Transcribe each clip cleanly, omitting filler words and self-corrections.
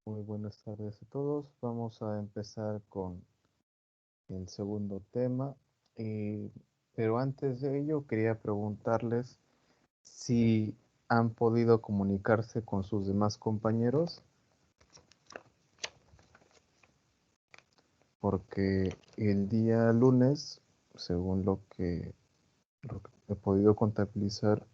Muy buenas tardes a todos. Vamos a empezar con el segundo tema. Pero antes de ello, quería preguntarles si han podido comunicarse con sus demás compañeros, porque el día lunes, según lo que he podido contabilizar,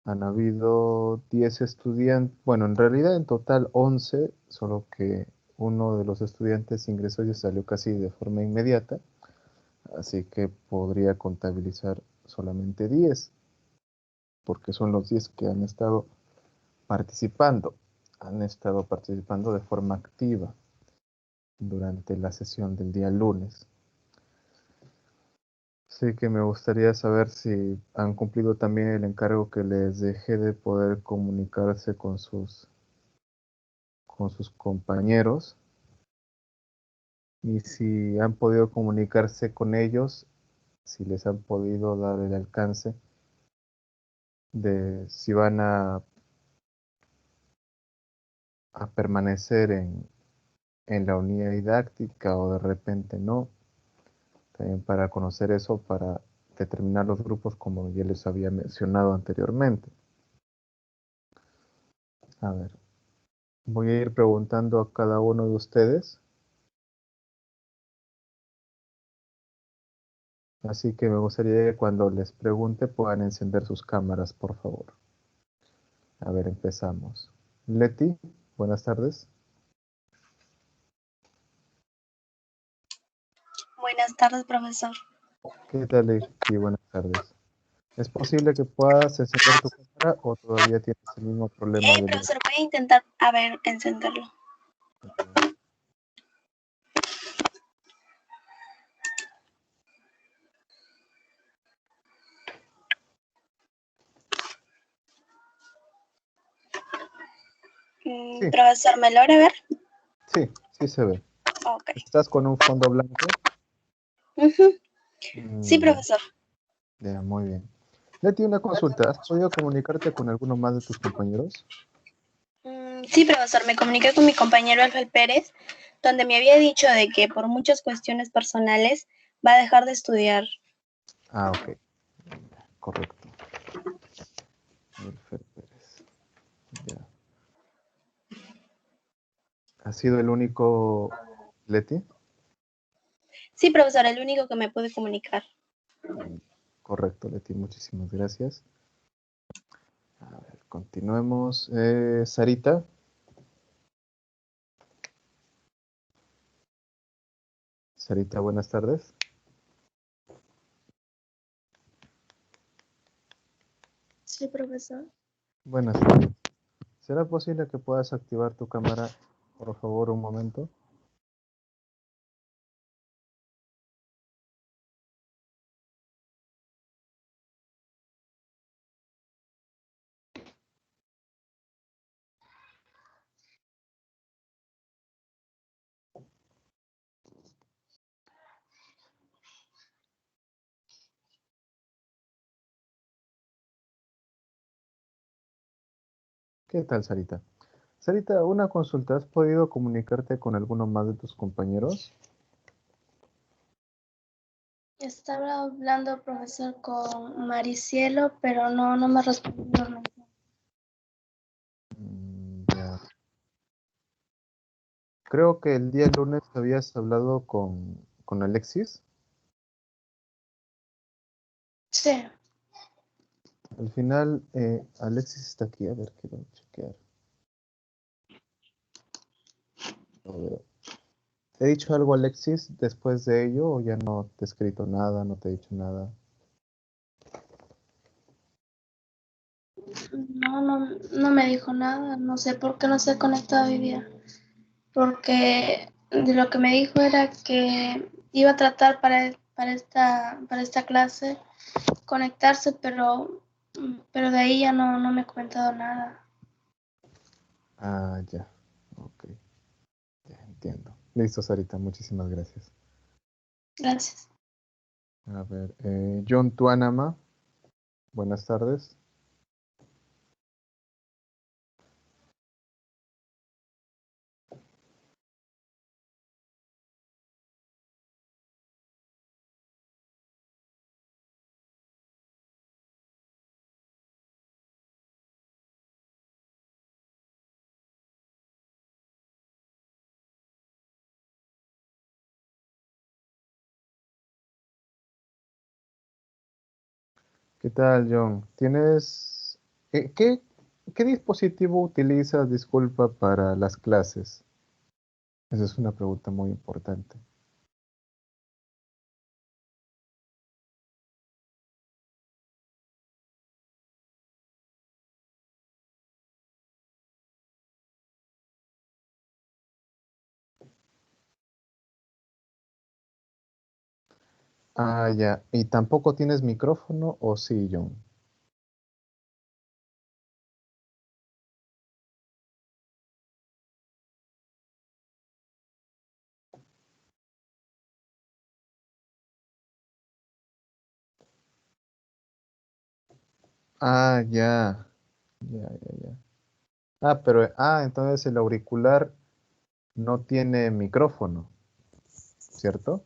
han habido 10 estudiantes, bueno, en realidad en total 11, solo que uno de los estudiantes ingresó y salió casi de forma inmediata, así que podría contabilizar solamente 10, porque son los 10 que participando, han estado participando de forma activa durante la sesión del día lunes. Así que me gustaría saber si han cumplido también el encargo que les dejé de poder comunicarse con sus compañeros, y si han podido comunicarse con ellos, si les han podido dar el alcance de si van a permanecer en la unidad didáctica o de repente no. También para conocer eso, para determinar los grupos como ya les había mencionado anteriormente. A ver, voy a ir preguntando a cada uno de ustedes. Así que me gustaría que cuando les pregunte puedan encender sus cámaras, por favor. A ver, empezamos. Leti, buenas tardes. Buenas tardes, profesor. ¿Qué tal, Leti? Buenas tardes. ¿Es posible que puedas encender tu cámara o todavía tienes el mismo problema de luz? Profesor, voy a intentar, encenderlo. Sí, Profesor, ¿me logra ver? sí, sí se ve. Ok. ¿Estás con un fondo blanco? Ujú. Sí, Ya, profesor. ya, muy bien. Leti, una consulta. ¿Has podido comunicarte con alguno más de tus compañeros? Sí, profesor, me comuniqué con mi compañero Ángel Pérez, donde me había dicho de que por muchas cuestiones personales va a dejar de estudiar. Ah, ok. Correcto. Alfer Pérez. Ya. ¿Ha sido el único, Leti? Sí, profesor, el único que me pude comunicar. Correcto, Leti. Muchísimas gracias. A ver, continuemos. Sarita. Sarita, buenas tardes. Sí, profesor. Buenas tardes. ¿Será posible que puedas activar tu cámara, por favor, un momento? ¿Qué tal, Sarita? Sarita, una consulta. ¿Has podido comunicarte con alguno más de tus compañeros? Estaba hablando, profesor, con Maricielo, pero no me respondió. Ya. Creo que el día lunes habías hablado con Alexis. Sí. Al final, Alexis está aquí. A ver, quiero chequear. A ver. ¿Te he dicho algo, Alexis, después de ello o ya no te he escrito nada, no te he dicho nada? No me dijo nada, no sé por qué no se conectó hoy día, porque de lo que me dijo era que iba a tratar para esta clase conectarse, pero de ahí ya no me ha comentado nada. Ah, ya. Ok, ya entiendo. Listo, Sarita, muchísimas gracias. Gracias. A ver, John Tuanama, buenas tardes. ¿Qué tal, John? ¿Qué dispositivo utilizas, disculpa, para las clases? Esa es una pregunta muy importante. Ah, ya. ¿Y tampoco tienes micrófono o sí, John? Ah, ya. Ya, ya, ya. Entonces el auricular no tiene micrófono, ¿cierto?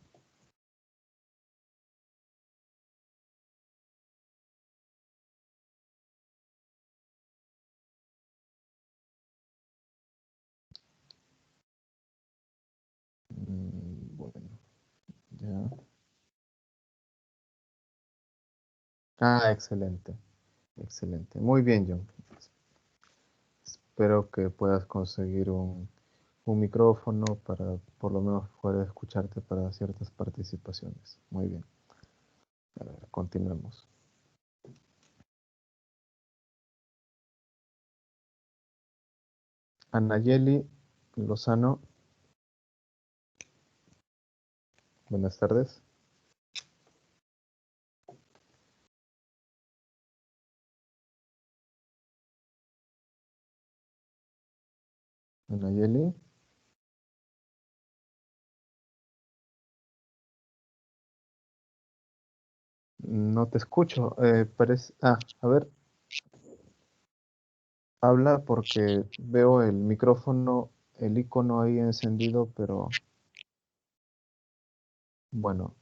Bueno, ya. Ah, excelente, excelente. Muy bien, John. Espero que puedas conseguir un micrófono para por lo menos poder escucharte para ciertas participaciones. Muy bien. A ver, continuemos. Anayeli Lozano, buenas tardes. Anayeli, no te escucho. A ver, habla porque veo el micrófono, el icono ahí encendido, pero bueno,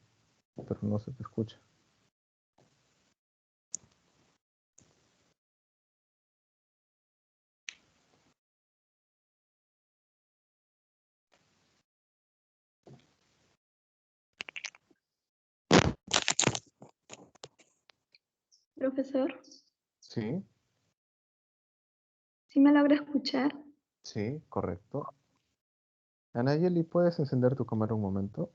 pero no se te escucha. Profesor, Sí, ¿sí me logra escuchar? sí, correcto. Anayeli, ¿puedes encender tu cámara un momento?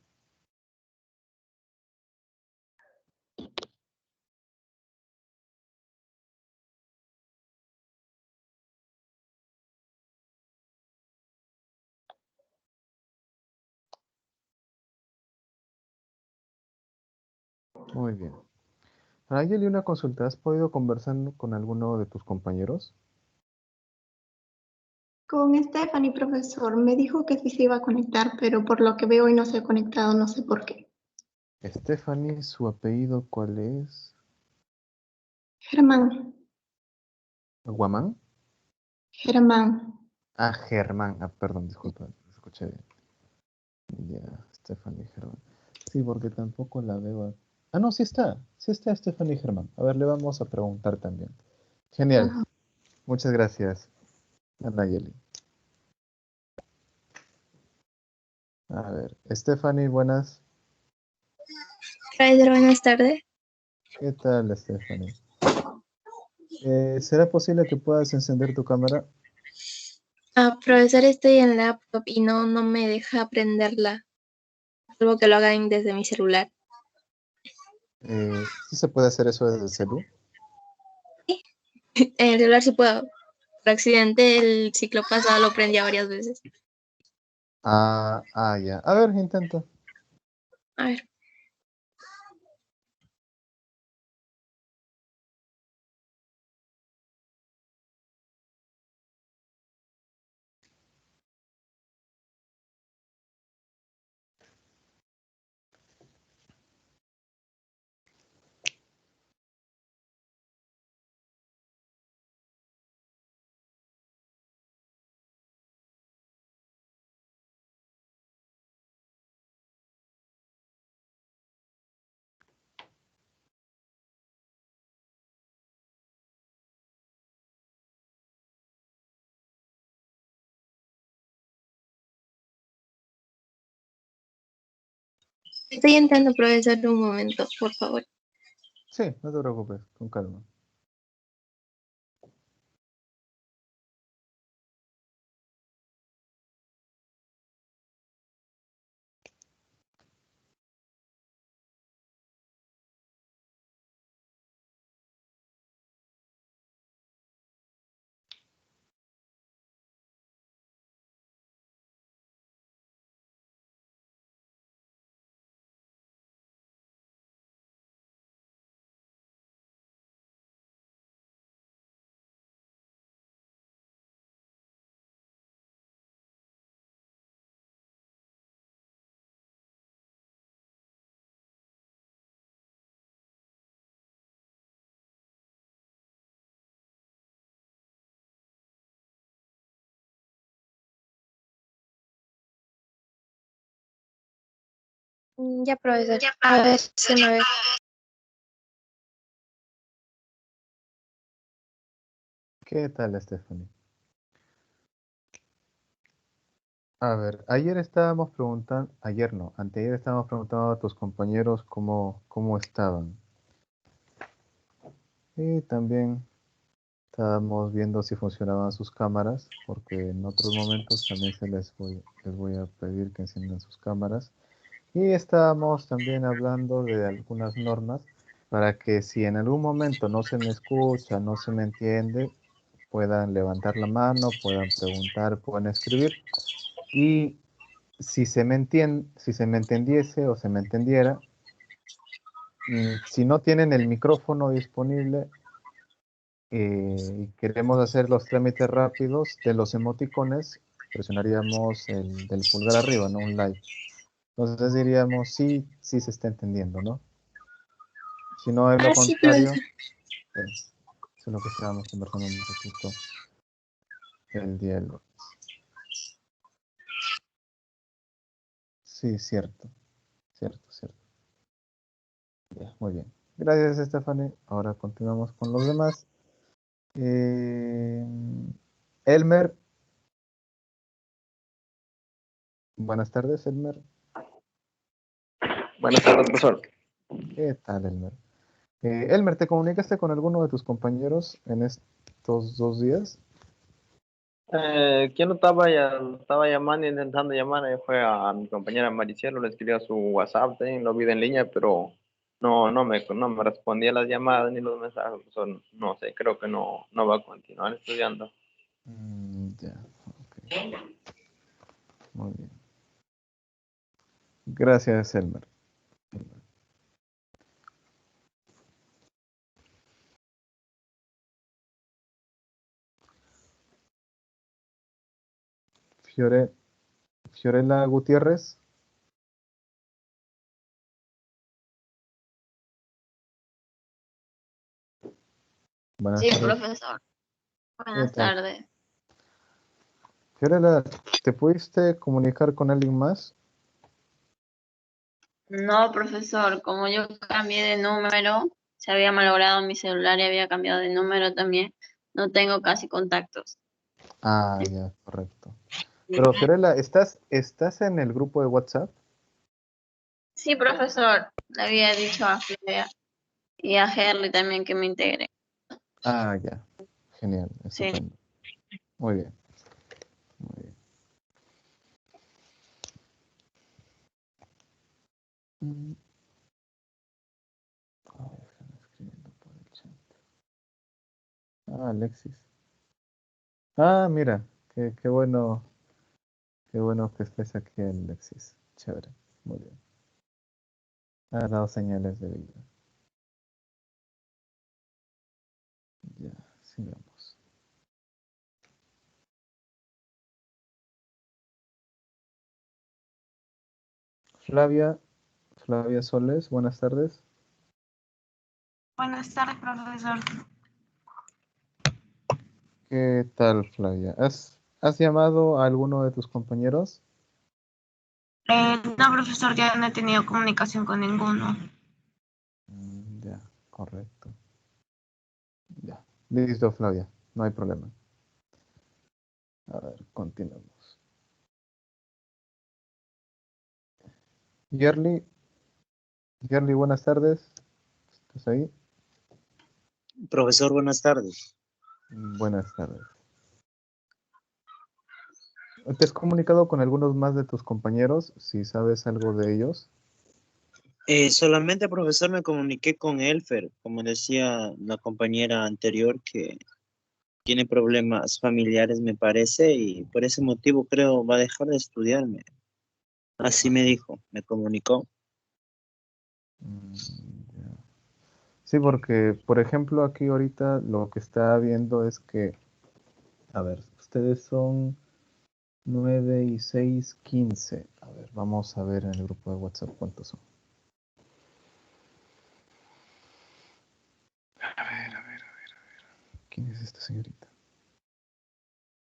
Muy bien. Anayeli, una consulta. ¿Has podido conversar con alguno de tus compañeros? Con Stephanie, profesor, me dijo que sí se iba a conectar, pero por lo que veo hoy no se ha conectado, no sé por qué. Stephanie, ¿su apellido cuál es? Germán, ¿Guamán? Germán. Ah, Germán. Ah, perdón, disculpa, escuché bien. Ya, Stephanie Germán. Sí, porque tampoco la veo. Ah, no, sí está Stephanie Germán. A ver, le vamos a preguntar también. Genial, Ajá. muchas gracias, Anayeli. A ver, Stephanie, buenas. Raider, buenas tardes. ¿Qué tal, Stephanie? ¿Será posible que puedas encender tu cámara? Profesor, estoy en laptop y no me deja prenderla. Algo que lo hagan desde mi celular. ¿Sí se puede hacer eso desde el celu? En el celular sí puedo. Por accidente el ciclo pasado lo prendía varias veces. Ya. A ver, intenta. A ver. Estoy entrando, profesor, un momento, por favor. Sí, no te preocupes, con calma. Ya, profesor. A ver si me ve. ¿Qué tal, Stephanie? A ver, ayer estábamos preguntando, ayer no, anteayer estábamos preguntando a tus compañeros cómo estaban. Y también estábamos viendo si funcionaban sus cámaras, porque en otros momentos también les voy a pedir que enciendan sus cámaras. Y estábamos también hablando de algunas normas para que si en algún momento no se me escucha, no se me entiende, puedan levantar la mano, puedan preguntar, puedan escribir. Y si se me entendiese o se me entendiera, si no tienen el micrófono disponible y queremos hacer los trámites rápidos de los emoticones, presionaríamos el del pulgar arriba, ¿no? Un like. Entonces diríamos sí, sí se está entendiendo, ¿no? Si no es lo Sí, contrario, profesor. eso es lo que estábamos conversando un poquito el día del lunes. Sí, cierto, cierto, cierto. Ya, muy bien. Gracias, Stephanie. Ahora continuamos con los demás. Elmer, buenas tardes, Elmer. Buenas tardes, profesor. ¿Qué tal, Elmer? Elmer, ¿te comunicaste con alguno de tus compañeros en estos 2 días? ¿Quién lo estaba llamando, intentando llamar? Fue a mi compañera Maricielo, le escribí a su WhatsApp, lo vi en línea, pero no me respondía las llamadas ni los mensajes, profesor. No sé, creo que no va a continuar estudiando. Ya, ok. Muy bien. Gracias, Elmer. Fiore, Fiorella Gutiérrez. Buenas Sí, tardes. profesor. ¿Qué Buenas tal? tardes. Fiorella, ¿te pudiste comunicar con alguien más? No, profesor, como yo cambié de número, se había malogrado mi celular y había cambiado de número también, no tengo casi contactos. Ah, ya, correcto. Pero Fiorella, ¿estás en el grupo de WhatsApp? Sí, profesor, le había dicho a Flea y a Herley también que me integre. Ah, ya. Genial, Sí. estupendo. Muy bien. Muy bien. Mm. Ay, están escribiendo por el chat. Ah, Alexis. Ah, mira, qué bueno que estés aquí, Alexis. Chévere. Muy bien. Ha dado señales de vida. Ya, sigamos. Flavia, Flavia Soles, buenas tardes. Buenas tardes, profesor. ¿Qué tal, Flavia? ¿Has llamado a alguno de tus compañeros? No, profesor, ya no he tenido comunicación con ninguno. Ya, correcto. Ya. Listo, Flavia. No hay problema. A ver, continuamos. Yerly, Yerly, buenas tardes. ¿Estás ahí? Profesor, buenas tardes. Buenas tardes. ¿Te has comunicado con algunos más de tus compañeros? Si sabes algo de ellos. Solamente, profesor, me comuniqué con Elfer, como decía la compañera anterior, que tiene problemas familiares, me parece, y por ese motivo creo va a dejar de estudiarme. Así me dijo, me comunicó. Ya. Sí, porque, por ejemplo, aquí ahorita lo que está viendo es que, a ver, ustedes son 9 y 6, 15. A ver, vamos a ver en el grupo de WhatsApp cuántos son. A ver. ¿Quién es esta señorita?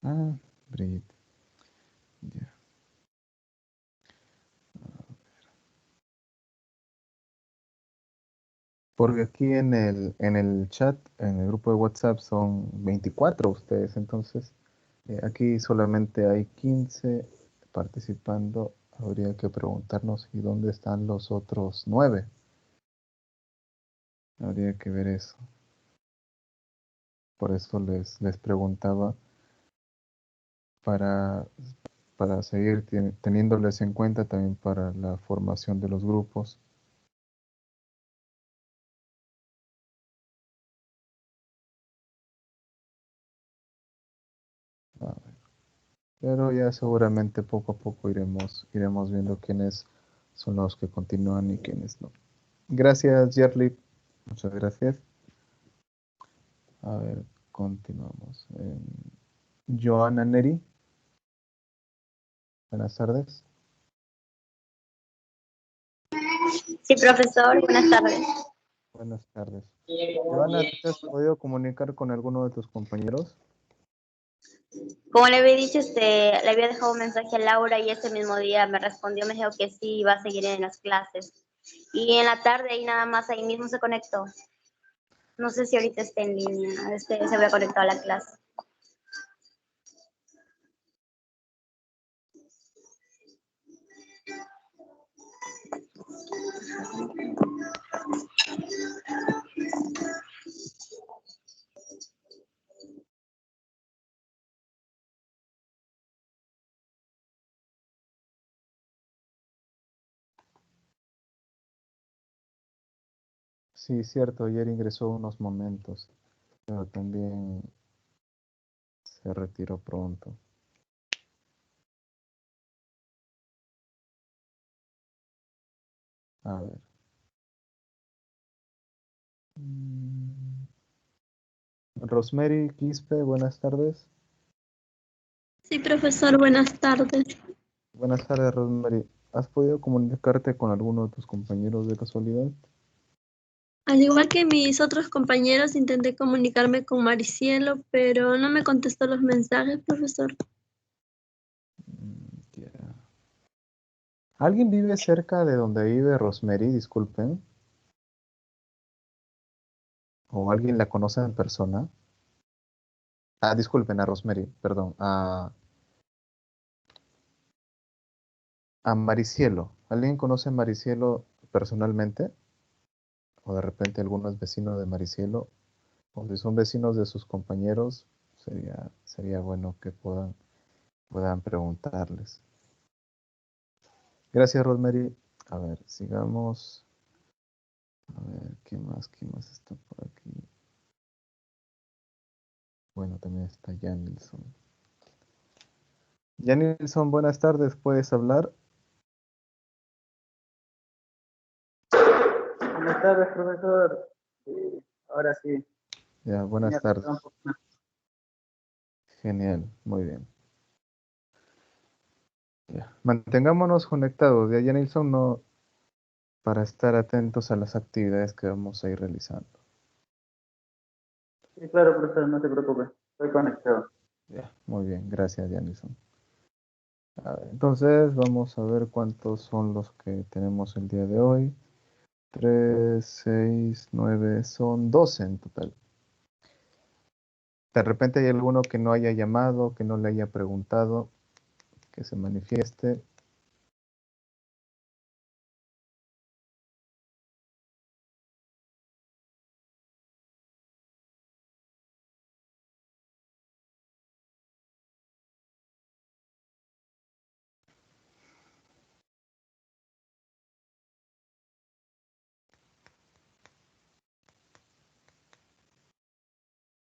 Ah, Brigitte. Ya. Porque aquí en el chat, en el grupo de WhatsApp son 24 ustedes, entonces aquí solamente hay 15 participando. Habría que preguntarnos y dónde están los otros 9. Habría que ver eso. Por eso les preguntaba para, para seguir teniéndoles en cuenta también para la formación de los grupos. A ver. Pero ya seguramente poco a poco iremos viendo quiénes son los que continúan y quiénes no. Gracias, Yerli. Muchas gracias. A ver, continuamos. Joana Neri. Buenas tardes. Sí, profesor, buenas tardes. Buenas tardes. Joana, ¿te has podido comunicar con alguno de tus compañeros? Como le había dicho, le había dejado un mensaje a Laura y ese mismo día me respondió, me dijo que sí, iba a seguir en las clases. Y en la tarde ahí nada más, ahí mismo se conectó. No sé si ahorita está en línea, se había conectado a la clase. Sí, cierto, ayer ingresó unos momentos, pero también se retiró pronto. A ver. Rosemary Quispe, buenas tardes. Sí, profesor, buenas tardes. Buenas tardes, Rosemary. ¿Has podido comunicarte con alguno de tus compañeros de casualidad? Al igual que mis otros compañeros, intenté comunicarme con Maricielo, pero no me contestó los mensajes, profesor. Ya. ¿Alguien vive cerca de donde vive Rosemary? Disculpen. ¿O alguien la conoce en persona? Ah, disculpen, a Rosemary, perdón. A Maricielo. ¿Alguien conoce a Maricielo personalmente? O de repente algunos vecinos de Maricielo. O si son vecinos de sus compañeros, sería bueno que puedan preguntarles. Gracias, Rosemary. A ver, sigamos. A ver, ¿quién más está por aquí? Bueno, también está Janilson. Janilson, buenas tardes, ¿puedes hablar? Buenas tardes, profesor. Ahora sí. Ya, buenas tardes. Genial, muy bien. Ya. Mantengámonos conectados, ya, Janilson, no, para estar atentos a las actividades que vamos a ir realizando. Sí, claro, profesor, no se preocupe. Estoy conectado. Ya, muy bien, gracias, Janilson. A ver, entonces, vamos a ver cuántos son los que tenemos el día de hoy. 3, 6, 9, son 12 en total. De repente hay alguno que no haya llamado, que no le haya preguntado, que se manifieste.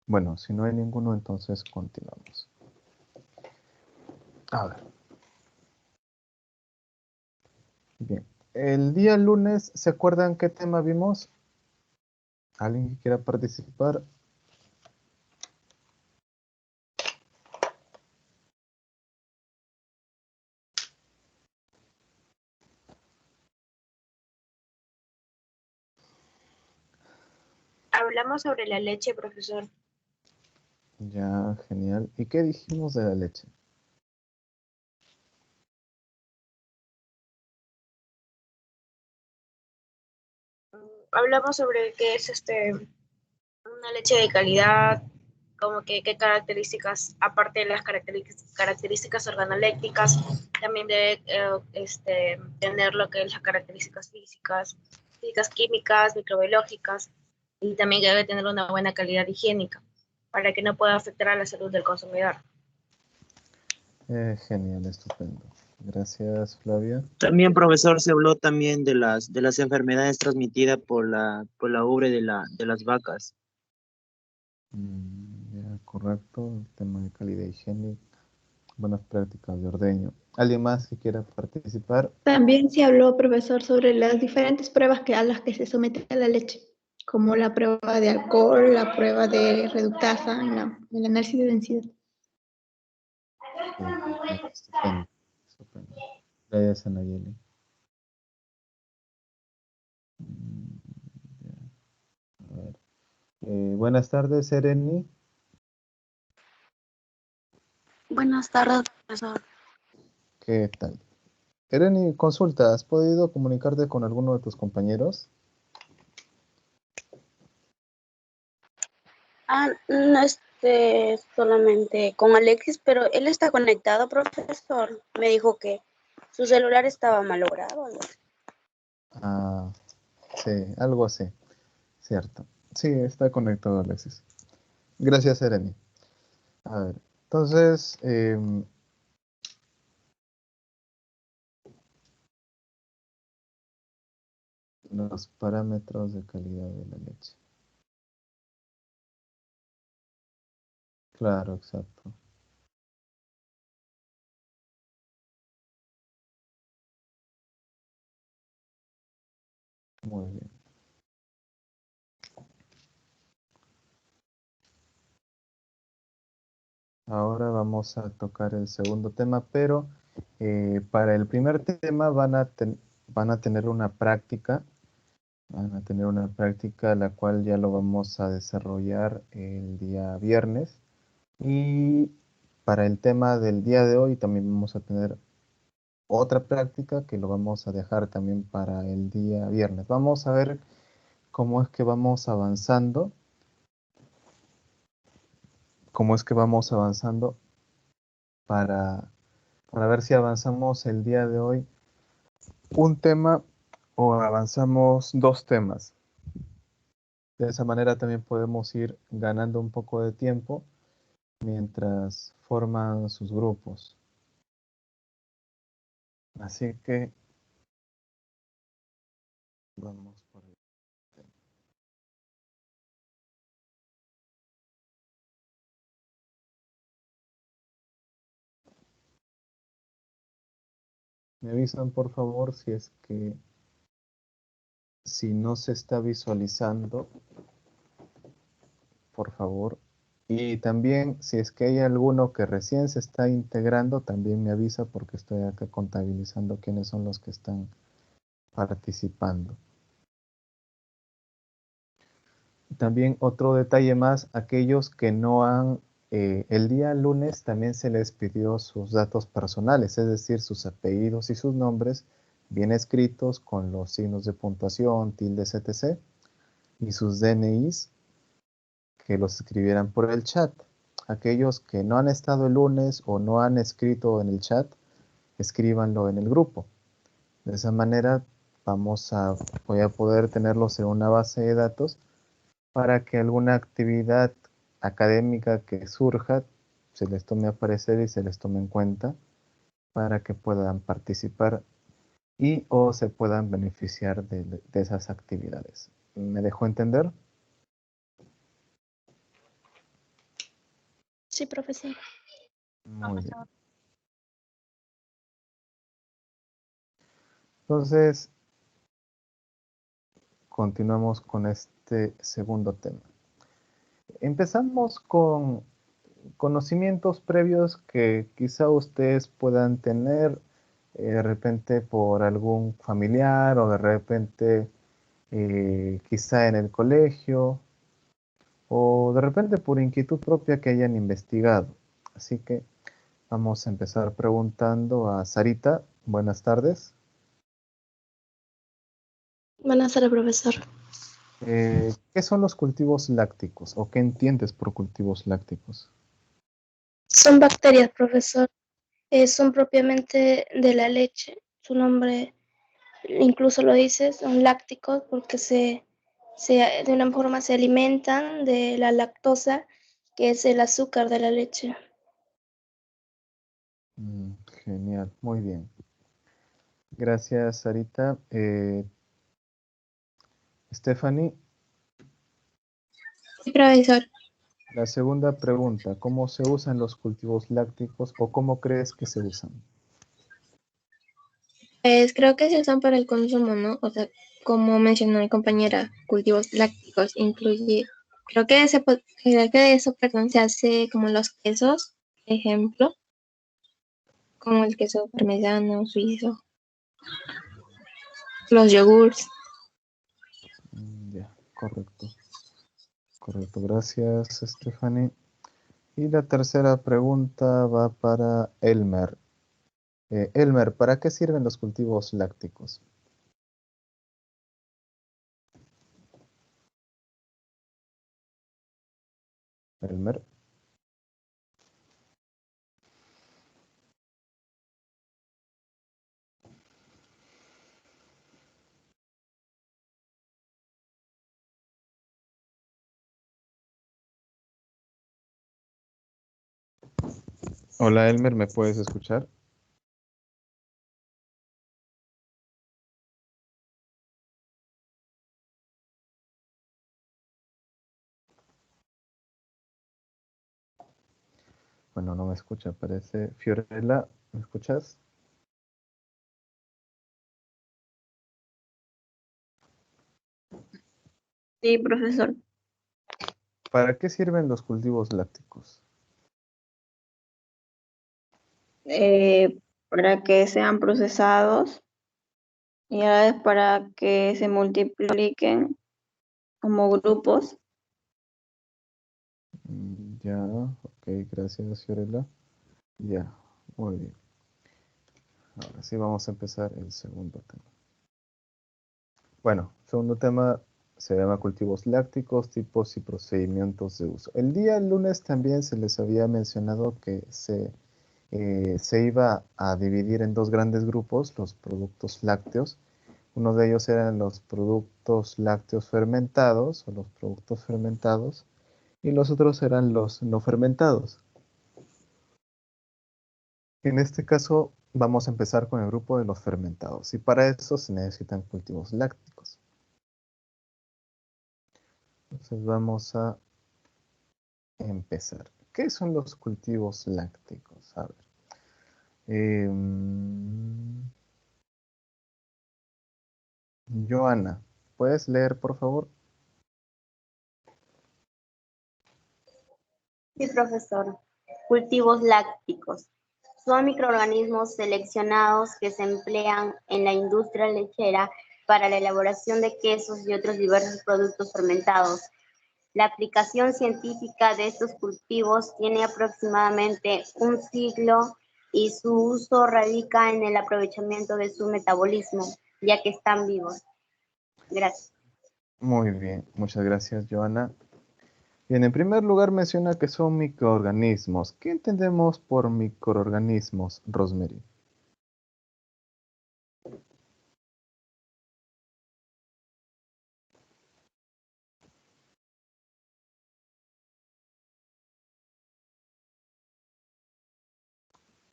Bueno, si no hay ninguno, entonces continuamos. A ver. Bien. El día lunes, ¿se acuerdan qué tema vimos? ¿Alguien que quiera participar? Hablamos sobre la leche, profesor. Ya, genial. ¿Y qué dijimos de la leche? Hablamos sobre qué es una leche de calidad, como que qué características, aparte de las características organolépticas, también debe tener lo que es las características físicas, químicas, microbiológicas, y también debe tener una buena calidad higiénica para que no pueda afectar a la salud del consumidor. Genial, estupendo. Gracias, Flavia. También, profesor, se habló también de las enfermedades transmitidas por la ubre de las vacas. Ya, correcto. El tema de calidad higiénica, buenas prácticas de ordeño. ¿Alguien más que quiera participar? También se habló, profesor, sobre las diferentes pruebas a las que se somete a la leche, como la prueba de alcohol, la prueba de reductasa, el análisis de densidad. Estupendo. Estupendo. Gracias, Anayeli. Ya. A ver. Buenas tardes, Sereni. Buenas tardes, profesor. ¿Qué tal? Sereni, consulta, ¿has podido comunicarte con alguno de tus compañeros? No solamente con Alexis, pero él está conectado, profesor. Me dijo que su celular estaba malogrado. Algo así. Ah, sí, algo así, cierto. Sí, está conectado, Alexis. Gracias, Sereni. A ver, entonces, los parámetros de calidad de la leche. Claro, exacto. Muy bien. Ahora vamos a tocar el segundo tema, pero para el primer tema van a tener una práctica. Van a tener una práctica la cual ya lo vamos a desarrollar el día viernes. Y para el tema del día de hoy también vamos a tener otra práctica que lo vamos a dejar también para el día viernes. Vamos a ver cómo es que vamos avanzando. Cómo es que vamos avanzando para ver si avanzamos el día de hoy un tema o avanzamos dos temas. De esa manera también podemos ir ganando un poco de tiempo mientras forman sus grupos. Así que vamos por el tema. Me avisan por favor si no se está visualizando, por favor. Y también si es que hay alguno que recién se está integrando, también me avisa porque estoy acá contabilizando quiénes son los que están participando. También otro detalle más, aquellos que no han, el día lunes también se les pidió sus datos personales, es decir, sus apellidos y sus nombres bien escritos con los signos de puntuación, tildes, etc. Y sus DNIs que los escribieran por el chat. Aquellos que no han estado el lunes o no han escrito en el chat, escríbanlo en el grupo. De esa manera voy a poder tenerlos en una base de datos para que alguna actividad académica que surja se les tome a parecer y se les tome en cuenta para que puedan participar y o se puedan beneficiar de esas actividades. ¿Me dejó entender? Sí, profesor. Muy bien. Entonces, continuamos con este segundo tema. Empezamos con conocimientos previos que quizá ustedes puedan tener de repente por algún familiar o de repente quizá en el colegio o de repente por inquietud propia que hayan investigado. Así que vamos a empezar preguntando a Sarita. Buenas tardes. Buenas tardes, profesor. ¿Qué son los cultivos lácticos o qué entiendes por cultivos lácticos? Son bacterias, profesor. Son propiamente de la leche. Su nombre incluso lo dice, son lácticos porque de una forma se alimentan de la lactosa, que es el azúcar de la leche. Genial, muy bien. Gracias, Sarita. Stephanie, Sí, profesor. la segunda pregunta, ¿cómo se usan los cultivos lácticos o cómo crees que se usan? Pues creo que se usan para el consumo, ¿no? O sea, como mencionó mi compañera, cultivos lácticos incluye, creo que de eso, perdón, se hace como los quesos, por ejemplo, como el queso parmesano, suizo, los yogurts. Ya, correcto. Correcto, gracias, Stephanie. Y la tercera pregunta va para Elmer. Elmer, ¿para qué sirven los cultivos lácticos? Elmer. Hola, Elmer, ¿me puedes escuchar? Bueno, no me escucha, parece. Fiorella, ¿me escuchas? Sí, profesor. ¿Para qué sirven los cultivos lácticos? Para que sean procesados y a la vez para que se multipliquen como grupos. Ya, ok, gracias, Fiorella. Ya, muy bien. Ahora sí vamos a empezar el segundo tema. Bueno, segundo tema se llama cultivos lácticos, tipos y procedimientos de uso. El día lunes también se les había mencionado que se iba a dividir en dos grandes grupos los productos lácteos. Uno de ellos eran los productos lácteos fermentados o los productos fermentados y los otros eran los no fermentados. En este caso vamos a empezar con el grupo de los fermentados y para eso se necesitan cultivos lácticos. Entonces vamos a empezar. ¿Qué son los cultivos lácticos? A ver. Joana, ¿puedes leer, por favor? Sí, profesor. Cultivos lácticos. Son microorganismos seleccionados que se emplean en la industria lechera para la elaboración de quesos y otros diversos productos fermentados. La aplicación científica de estos cultivos tiene aproximadamente un siglo y su uso radica en el aprovechamiento de su metabolismo, ya que están vivos. Gracias. Muy bien, muchas gracias, Joana. Bien, en primer lugar menciona que son microorganismos. ¿Qué entendemos por microorganismos, Rosemary?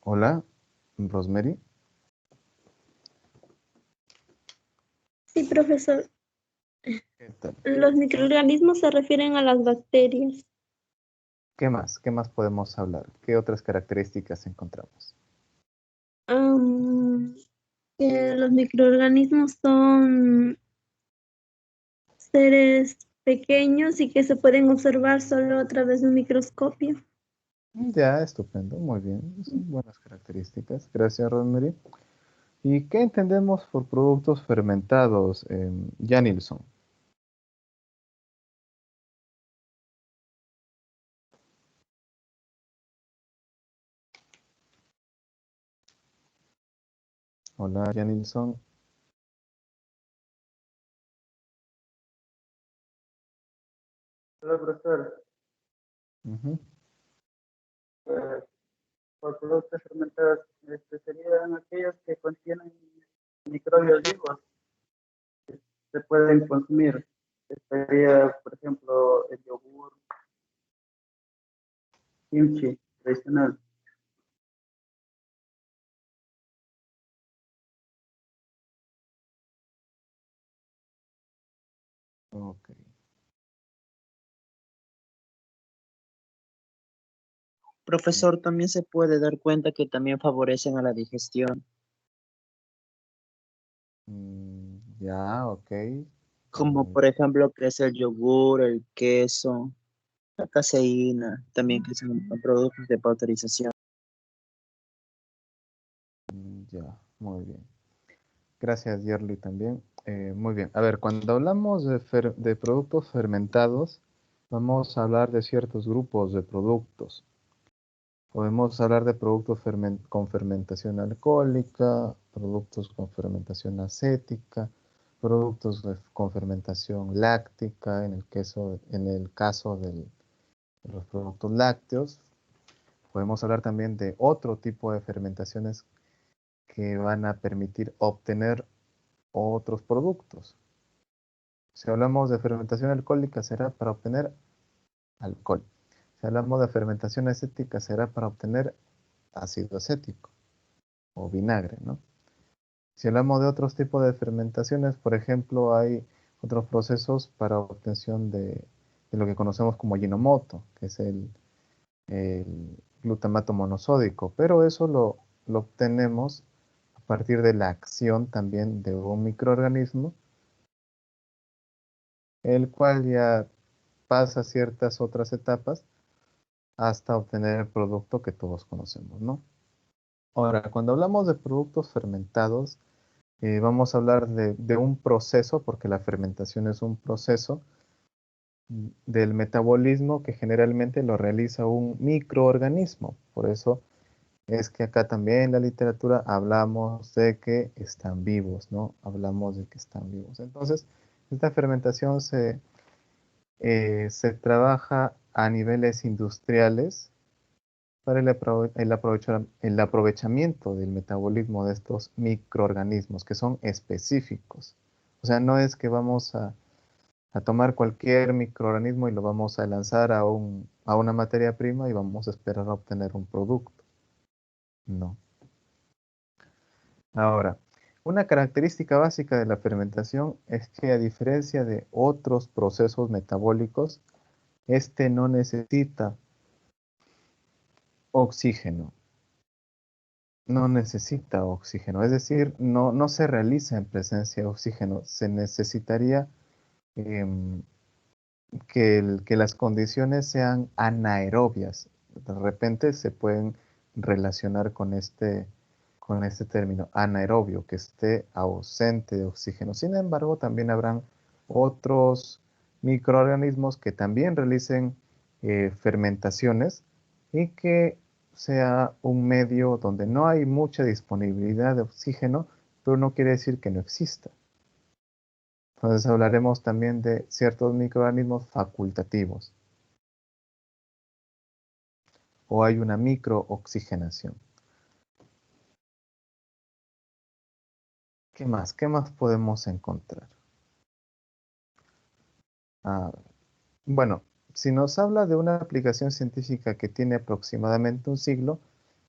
Hola, Rosemary. Sí, profesor. ¿Qué tal? Los microorganismos se refieren a las bacterias. ¿Qué más? ¿Qué más podemos hablar? ¿Qué otras características encontramos? Que los microorganismos son seres pequeños y que se pueden observar solo a través de un microscopio. Ya, estupendo, muy bien. Son buenas características. Gracias, Rosemary. ¿Y qué entendemos por productos fermentados, Janilson? Hola, Janilson. Hola, profesor. Ujú. Por productos fermentados, serían aquellos que contienen microbios vivos que se pueden consumir. Sería, por ejemplo, el yogur, kimchi tradicional. Ok. Profesor, también se puede dar cuenta que también favorecen a la digestión, Ya, ok. como por ejemplo que es el yogur, el queso, la caseína, también que son productos de pasteurización. Ya, muy bien. Gracias, Yerli, también. Muy bien. A ver, cuando hablamos de productos fermentados, vamos a hablar de ciertos grupos de productos. Podemos hablar de productos con fermentación alcohólica, productos con fermentación acética, productos con fermentación láctica, en el caso de los productos lácteos. Podemos hablar también de otro tipo de fermentaciones que van a permitir obtener otros productos. Si hablamos de fermentación alcohólica, será para obtener alcohol. Si hablamos de fermentación acética, será para obtener ácido acético o vinagre, ¿no? Si hablamos de otros tipos de fermentaciones, por ejemplo, hay otros procesos para obtención de lo que conocemos como Ajinomoto, que es el glutamato monosódico, pero eso lo obtenemos a partir de la acción también de un microorganismo, el cual ya pasa ciertas otras etapas hasta obtener el producto que todos conocemos, ¿no? Ahora, cuando hablamos de productos fermentados, vamos a hablar de un proceso, porque la fermentación es un proceso del metabolismo que generalmente lo realiza un microorganismo. Por eso es que acá también en la literatura hablamos de que están vivos, ¿no? Hablamos de que están vivos. Entonces, esta fermentación se trabaja a niveles industriales para el aprovechamiento del metabolismo de estos microorganismos que son específicos. O sea, no es que vamos a tomar cualquier microorganismo y lo vamos a lanzar a una materia prima y vamos a esperar a obtener un producto. No. Ahora, una característica básica de la fermentación es que a diferencia de otros procesos metabólicos, este no necesita oxígeno. No necesita oxígeno, es decir, no se realiza en presencia de oxígeno. Se necesitaría em, que las condiciones sean anaerobias. De repente se pueden relacionar con este término, anaerobio, que esté ausente de oxígeno. Sin embargo, también habrán otros microorganismos que también realicen fermentaciones y que sea un medio donde no hay mucha disponibilidad de oxígeno, pero no quiere decir que no exista. Entonces hablaremos también de ciertos microorganismos facultativos o hay una microoxigenación. ¿Qué más? ¿Qué más podemos encontrar? Ah, bueno, si nos habla de una aplicación científica que tiene aproximadamente un siglo,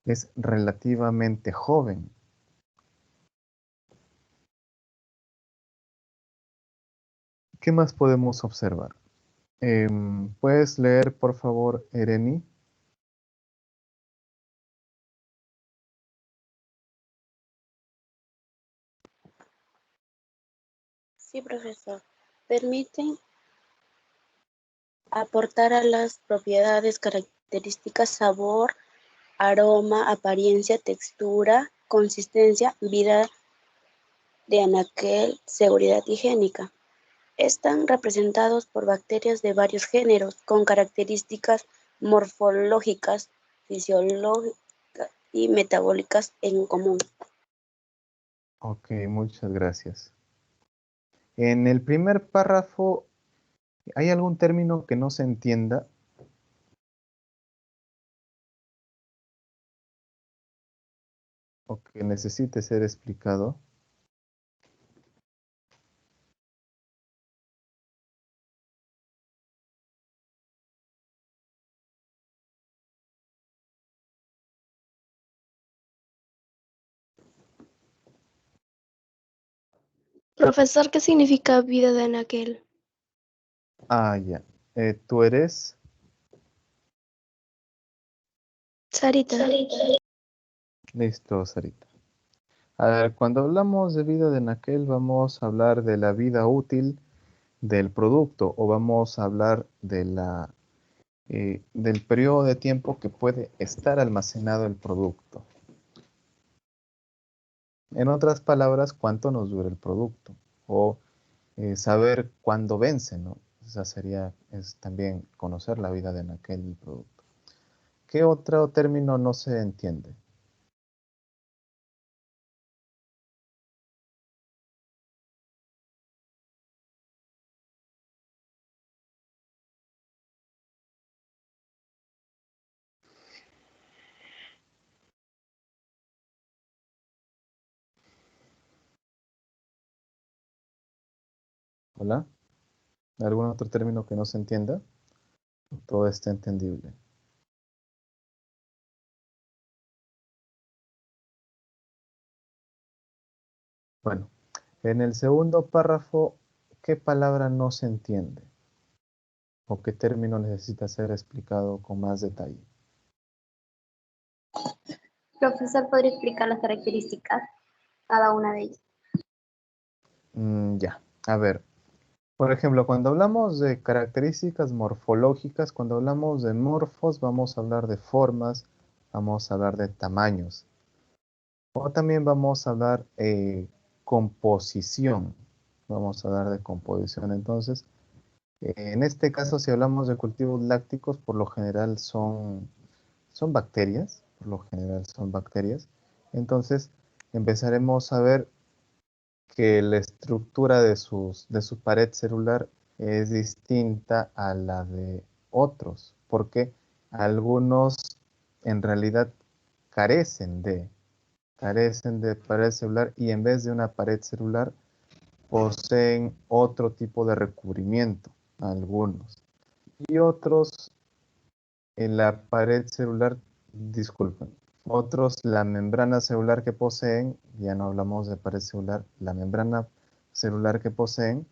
es relativamente joven. ¿Qué más podemos observar? ¿Puedes leer, por favor, Ereni? Sí, profesor. Permiten aportar a las propiedades, características, sabor, aroma, apariencia, textura, consistencia, vida de anaquel, seguridad higiénica. Están representados por bacterias de varios géneros con características morfológicas, fisiológicas y metabólicas en común. Ok, muchas gracias. En el primer párrafo, ¿hay algún término que no se entienda? ¿O que necesite ser explicado? Profesor, ¿qué significa vida de anaquel? Ah, ya. ¿Tú eres? Sarita. Listo, Sarita. A ver, cuando hablamos de vida de anaquel, vamos a hablar de la vida útil del producto o vamos a hablar de del periodo de tiempo que puede estar almacenado el producto. En otras palabras, cuánto nos dura el producto o saber cuándo vence, ¿no? Esa sería también conocer la vida de aquel producto. ¿Qué otro término no se entiende? ¿Hola? ¿Algún otro término que no se entienda? Todo está entendible. Bueno, en el segundo párrafo, ¿qué palabra no se entiende? ¿O qué término necesita ser explicado con más detalle? Profesor, ¿podría explicar las características, cada una de ellas? Ya, a ver. Por ejemplo, cuando hablamos de características morfológicas, cuando hablamos de morfos, vamos a hablar de formas, vamos a hablar de tamaños. O también vamos a hablar composición. Vamos a hablar de composición. Entonces, en este caso, si hablamos de cultivos lácticos, por lo general son bacterias. Por lo general son bacterias. Entonces, empezaremos a ver que la estructura de su pared celular es distinta a la de otros, porque algunos en realidad carecen carecen de pared celular y en vez de una pared celular poseen otro tipo de recubrimiento, algunos. Y otros en la pared celular, disculpen, otros la membrana celular que poseen, ya no hablamos de pared celular, la membrana celular que poseen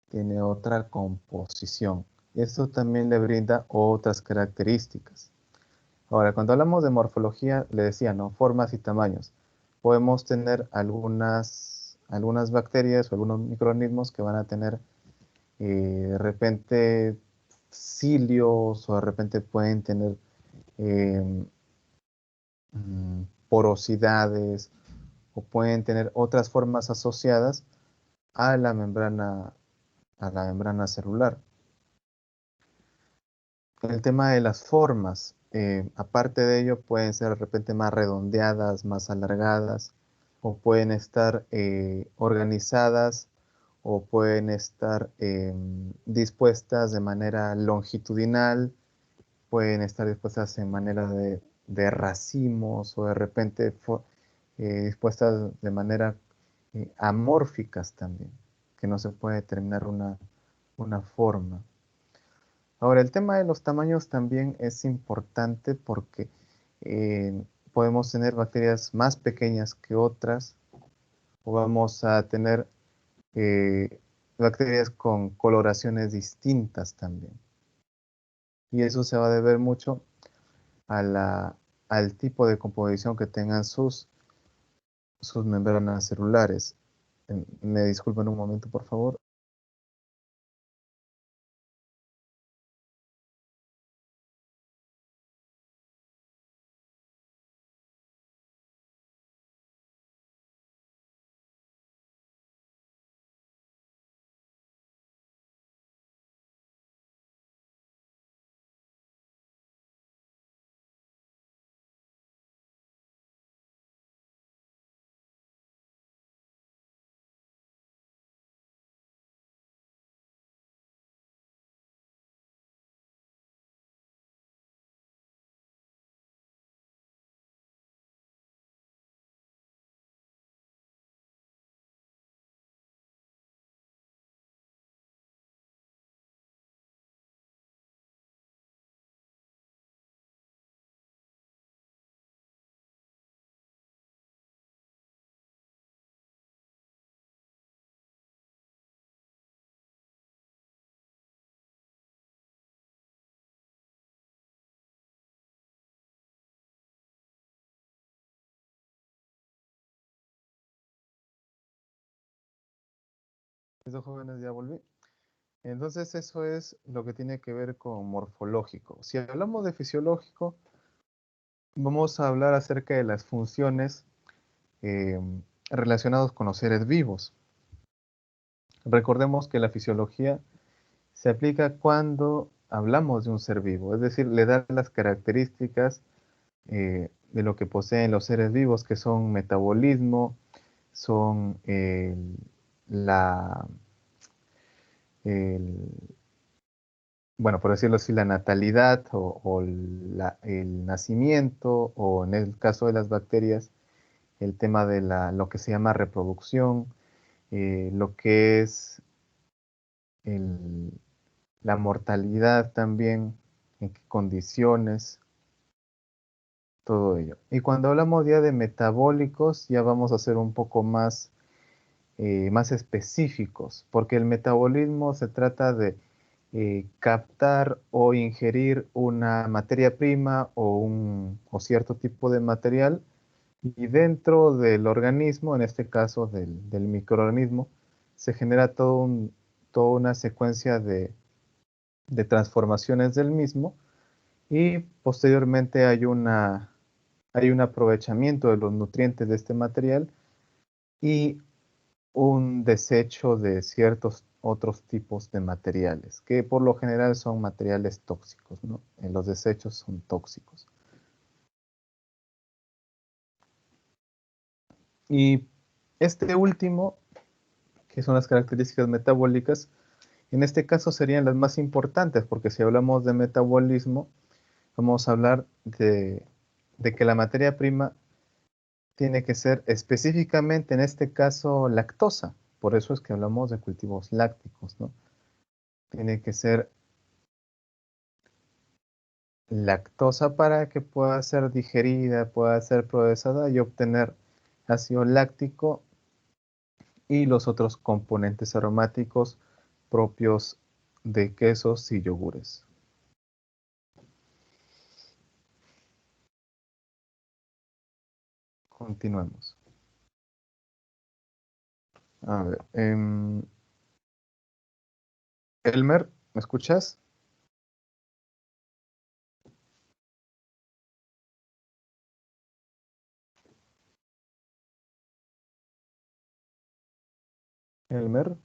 tiene otra composición. Esto también le brinda otras características. Ahora, cuando hablamos de morfología, le decía, ¿no? Formas y tamaños. Podemos tener algunas bacterias o algunos microorganismos que van a tener de repente cilios o de repente pueden tener eh, porosidades o pueden tener otras formas asociadas a a la membrana celular. El tema de las formas, aparte de ello, pueden ser de repente más redondeadas, más alargadas, o pueden estar organizadas, o pueden estar dispuestas de manera longitudinal, pueden estar dispuestas en manera de racimos, o de repente dispuestas de manera amórficas también, que no se puede determinar una forma. Ahora, el tema de los tamaños también es importante porque podemos tener bacterias más pequeñas que otras o vamos a tener bacterias con coloraciones distintas también. Y eso se va a deber mucho al tipo de composición que tengan sus membranas celulares. Me disculpen un momento, por favor. Listo, jóvenes, ya volví. Entonces eso es lo que tiene que ver con morfológico. Si hablamos de fisiológico, vamos a hablar acerca de las funciones relacionadas con los seres vivos. Recordemos que la fisiología se aplica cuando hablamos de un ser vivo, es decir, le da las características de lo que poseen los seres vivos, que son metabolismo, son la, el, bueno, por decirlo así, la natalidad o el nacimiento, o en el caso de las bacterias, el tema de lo que se llama reproducción, lo que es la mortalidad también, en qué condiciones, todo ello. Y cuando hablamos ya de metabólicos, ya vamos a ser un poco más específicos, porque el metabolismo se trata de captar o ingerir una materia prima o cierto tipo de material, y dentro del organismo, en este caso del microorganismo, se genera toda una secuencia de transformaciones del mismo, y posteriormente hay un aprovechamiento de los nutrientes de este material y un desecho de ciertos otros tipos de materiales, que por lo general son materiales tóxicos, ¿no? Los desechos son tóxicos. Y este último, que son las características metabólicas, en este caso serían las más importantes, porque si hablamos de metabolismo, vamos a hablar de que la materia prima tiene que ser específicamente, en este caso, lactosa. Por eso es que hablamos de cultivos lácticos, ¿no? Tiene que ser lactosa para que pueda ser digerida, pueda ser procesada y obtener ácido láctico y los otros componentes aromáticos propios de quesos y yogures. Continuemos. A ver, Elmer, ¿me escuchas? Elmer.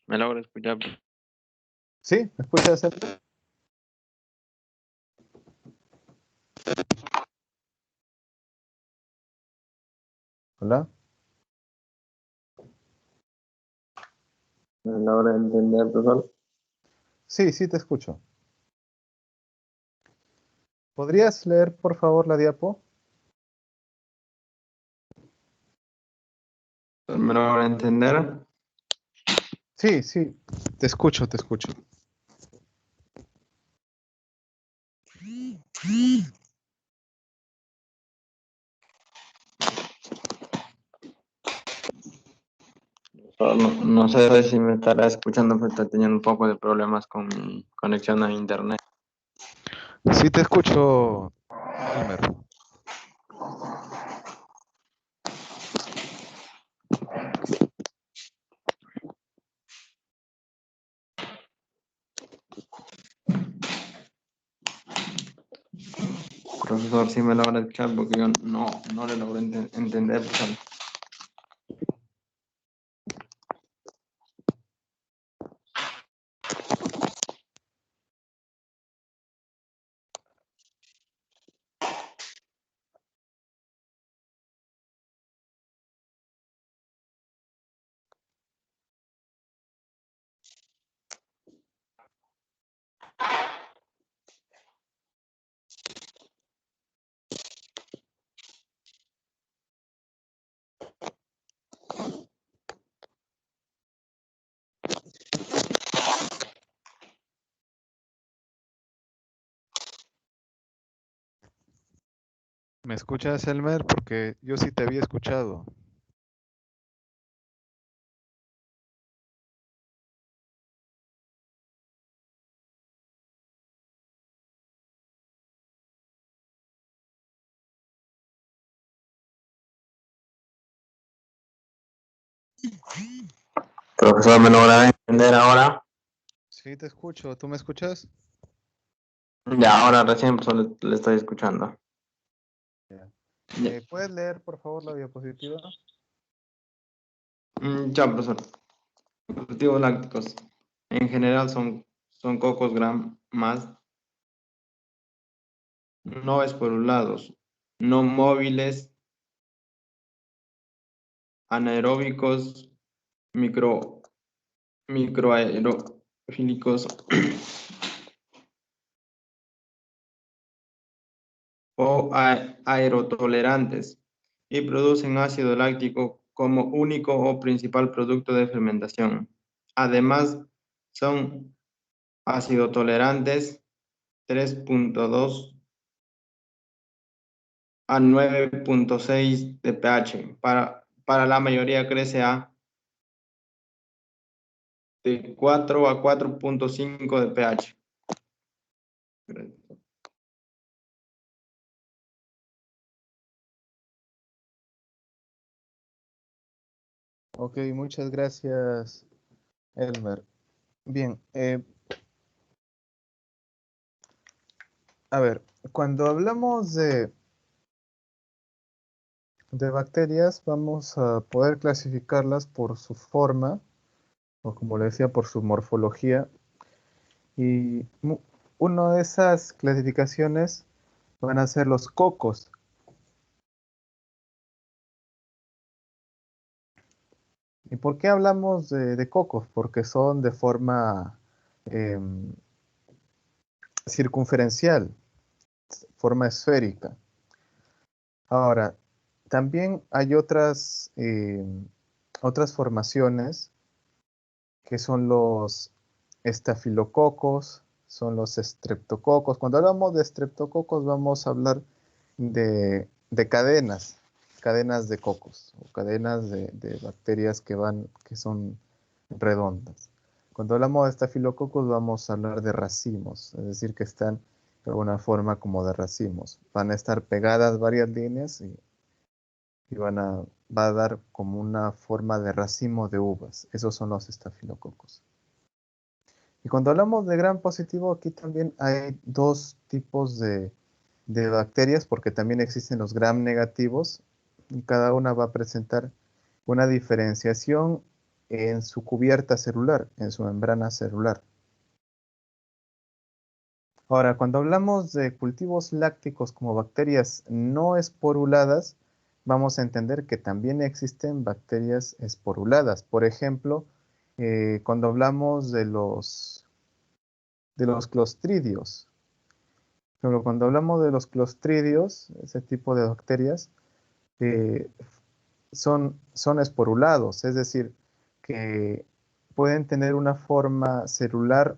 ¿Me logra escuchar? ¿Sí? ¿Me escuchas, Elmer? Hola. ¿Me logra entender, profesor? Sí, sí te escucho. ¿Podrías leer, por favor, la diapo? ¿Me logra entender? Sí, sí, te escucho, te escucho. No sé si me estará escuchando, pero estoy teniendo un poco de problemas con mi conexión a internet. Sí te escucho, Elmer. Profesor, si me logra escuchar porque yo no le logro entender. Profesor. ¿Me escuchas, Elmer? Porque yo sí te había escuchado. Profesor, ¿me logra entender ahora? Sí te escucho. ¿Tú me escuchas? Ya, ahora recién profesor, le estoy escuchando. Ya. Ya, ¿Puedes leer, por favor, la diapositiva? ya, profesor. Cultivos lácticos. En general son cocos gram más no esporulados, no móviles, anaeróbicos, microaerofílicos o aerotolerantes y producen ácido láctico como único o principal producto de fermentación. Además, son ácido tolerantes 3.2 a 9.6 de pH. Para la mayoría crece a de 4 a 4.5 de pH. Ok, muchas gracias, Elmer. Bien, a ver, cuando hablamos de bacterias, vamos a poder clasificarlas por su forma, o como le decía, por su morfología. Y una de esas clasificaciones van a ser los cocos. ¿Y por qué hablamos de cocos? Porque son de forma em, circunferencial, forma esférica. Ahora, también hay otras formaciones que son los estafilococos, son los estreptococos. Cuando hablamos de estreptococos vamos a hablar de cadenas de cocos o cadenas de bacterias que son redondas. Cuando hablamos de estafilococos vamos a hablar de racimos, es decir, que están de alguna forma como de racimos. Van a estar pegadas varias líneas y va a dar como una forma de racimo de uvas. Esos son los estafilococos. Y cuando hablamos de gram positivo, aquí también hay dos tipos de bacterias, porque también existen los gram negativos, y cada una va a presentar una diferenciación en su cubierta celular, en su membrana celular. Ahora, cuando hablamos de cultivos lácticos como bacterias no esporuladas, vamos a entender que también existen bacterias esporuladas. Por ejemplo, cuando hablamos de los clostridios. Pero cuando hablamos de los clostridios, ese tipo de bacterias, eh, son esporulados, es decir, que pueden tener una forma celular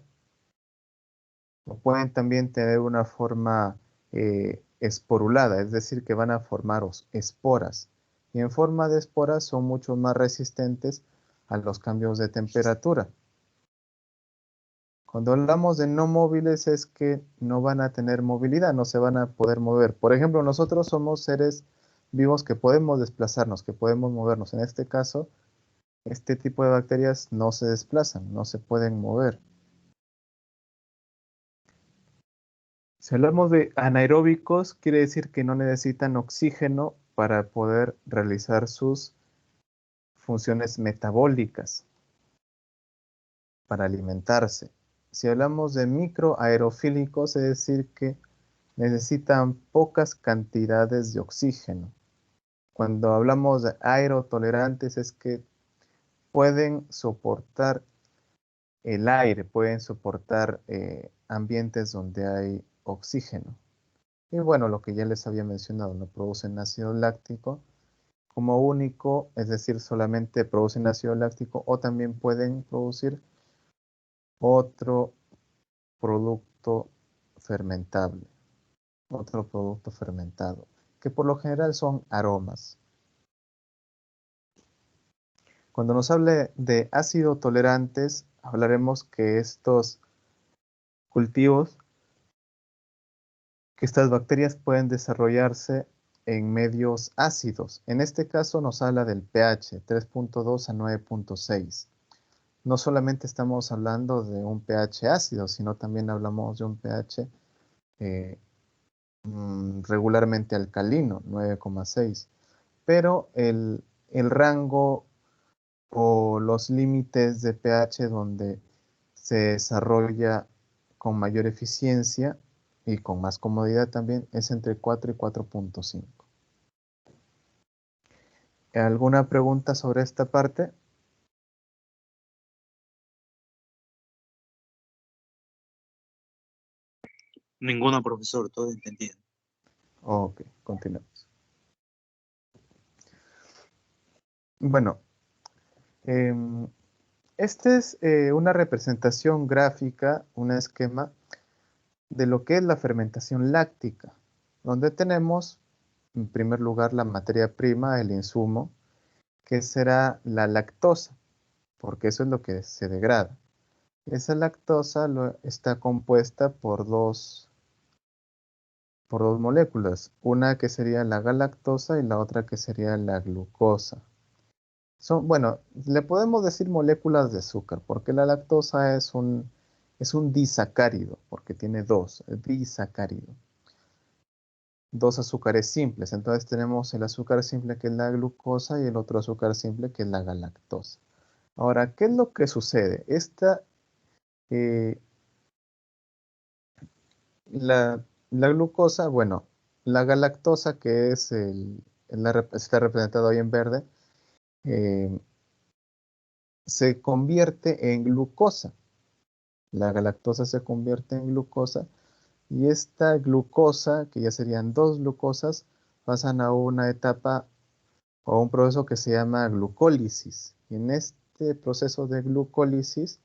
o pueden también tener una forma esporulada, es decir, que van a formar esporas. Y en forma de esporas son mucho más resistentes a los cambios de temperatura. Cuando hablamos de no móviles es que no van a tener movilidad, no se van a poder mover. Por ejemplo, nosotros somos seres vivos que podemos desplazarnos, que podemos movernos. En este caso, este tipo de bacterias no se desplazan, no se pueden mover. Si hablamos de anaeróbicos, quiere decir que no necesitan oxígeno para poder realizar sus funciones metabólicas, para alimentarse. Si hablamos de microaerofílicos, es decir, que necesitan pocas cantidades de oxígeno. Cuando hablamos de aerotolerantes, es que pueden soportar el aire, pueden soportar ambientes donde hay oxígeno. Y bueno, lo que ya les había mencionado, no producen ácido láctico como único, es decir, solamente producen ácido láctico, o también pueden producir otro producto fermentable, otro producto fermentado, que por lo general son aromas. Cuando nos hable de ácido tolerantes, hablaremos que estos cultivos, que estas bacterias pueden desarrollarse en medios ácidos. En este caso nos habla del pH 3.2 a 9.6. No solamente estamos hablando de un pH ácido, sino también hablamos de un pH regularmente alcalino, 9,6. Pero el rango o los límites de pH donde se desarrolla con mayor eficiencia y con más comodidad también es entre 4 y 4.5. ¿Alguna pregunta sobre esta parte? Ninguno, profesor, todo entendido. Ok, continuamos. Bueno, esta es una representación gráfica, un esquema de lo que es la fermentación láctica, donde tenemos en primer lugar la materia prima, el insumo, que será la lactosa, porque eso es lo que se degrada. Esa lactosa está compuesta por dos moléculas, una que sería la galactosa y la otra que sería la glucosa. Bueno, le podemos decir moléculas de azúcar, porque la lactosa es un disacárido, porque tiene dos, disacárido. Dos azúcares simples. Entonces tenemos el azúcar simple que es la glucosa y el otro azúcar simple que es la galactosa. Ahora, ¿qué es lo que sucede? La glucosa, bueno, la galactosa que está representado ahí en verde, se convierte en glucosa. La galactosa se convierte en glucosa y esta glucosa, que ya serían dos glucosas, pasan a una etapa o un proceso que se llama glucólisis. Y en este proceso de glucólisis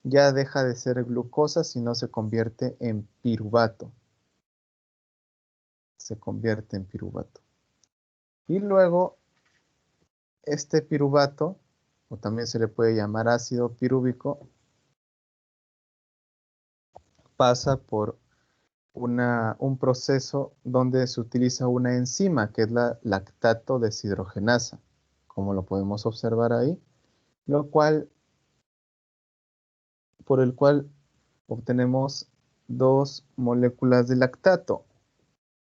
ya deja de ser glucosa, sino se convierte en piruvato. Se convierte en piruvato. Y luego este piruvato, o también se le puede llamar ácido pirúvico, pasa por un proceso donde se utiliza una enzima que es la lactato deshidrogenasa, como lo podemos observar ahí, por el cual obtenemos dos moléculas de lactato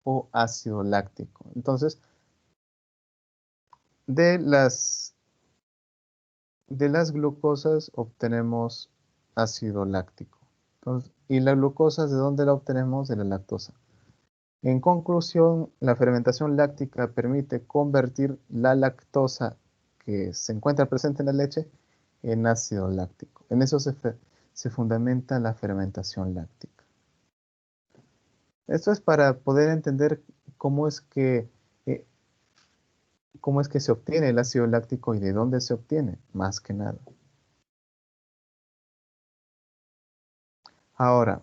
o ácido láctico. Entonces, de las glucosas obtenemos ácido láctico. Entonces, ¿y la glucosa de dónde la obtenemos? De la lactosa. En conclusión, la fermentación láctica permite convertir la lactosa que se encuentra presente en la leche en ácido láctico. En eso se fundamenta la fermentación láctica. Esto es para poder entender cómo es que se obtiene el ácido láctico y de dónde se obtiene, más que nada. Ahora,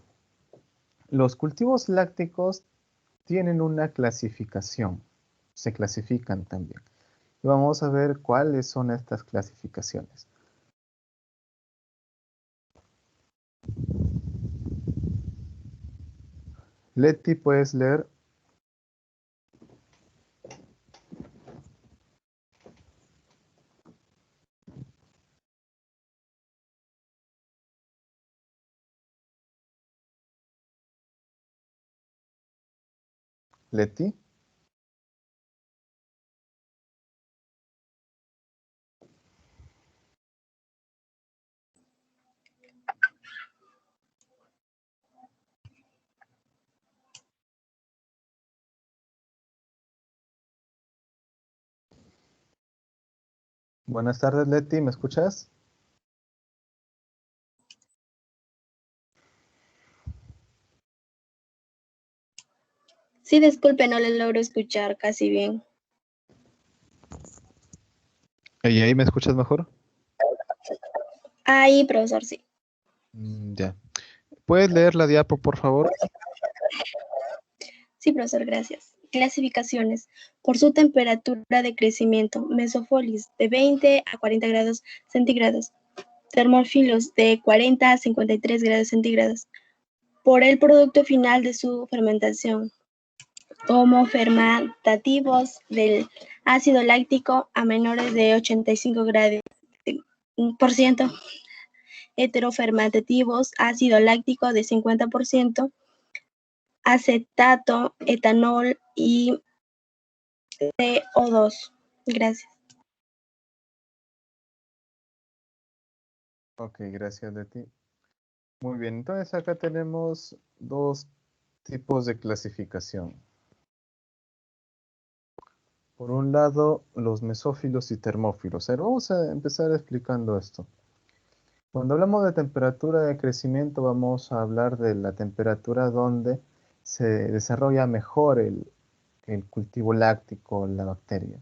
los cultivos lácticos tienen una clasificación, se clasifican también. Y vamos a ver cuáles son estas clasificaciones. Leti, ¿puedes leer? Leti. Buenas tardes, Leti, ¿me escuchas? Sí, disculpe, no le logro escuchar casi bien. ¿Y ahí me escuchas mejor? Ahí, profesor, sí. Ya. ¿Puedes leer la diapo, por favor? Sí, profesor, gracias. Clasificaciones. Por su temperatura de crecimiento, mesófilos de 20 a 40 grados centígrados, termófilos de 40 a 53 grados centígrados. Por el producto final de su fermentación, homofermentativos del ácido láctico a menores de 85 grados por ciento, heterofermentativos, ácido láctico de 50%, acetato, etanol y CO2. Gracias. Ok, gracias, Leti. Muy bien, entonces acá tenemos dos tipos de clasificación. Por un lado, los mesófilos y termófilos. A ver, vamos a empezar explicando esto. Cuando hablamos de temperatura de crecimiento, vamos a hablar de la temperatura donde se desarrolla mejor el cultivo láctico, la bacteria.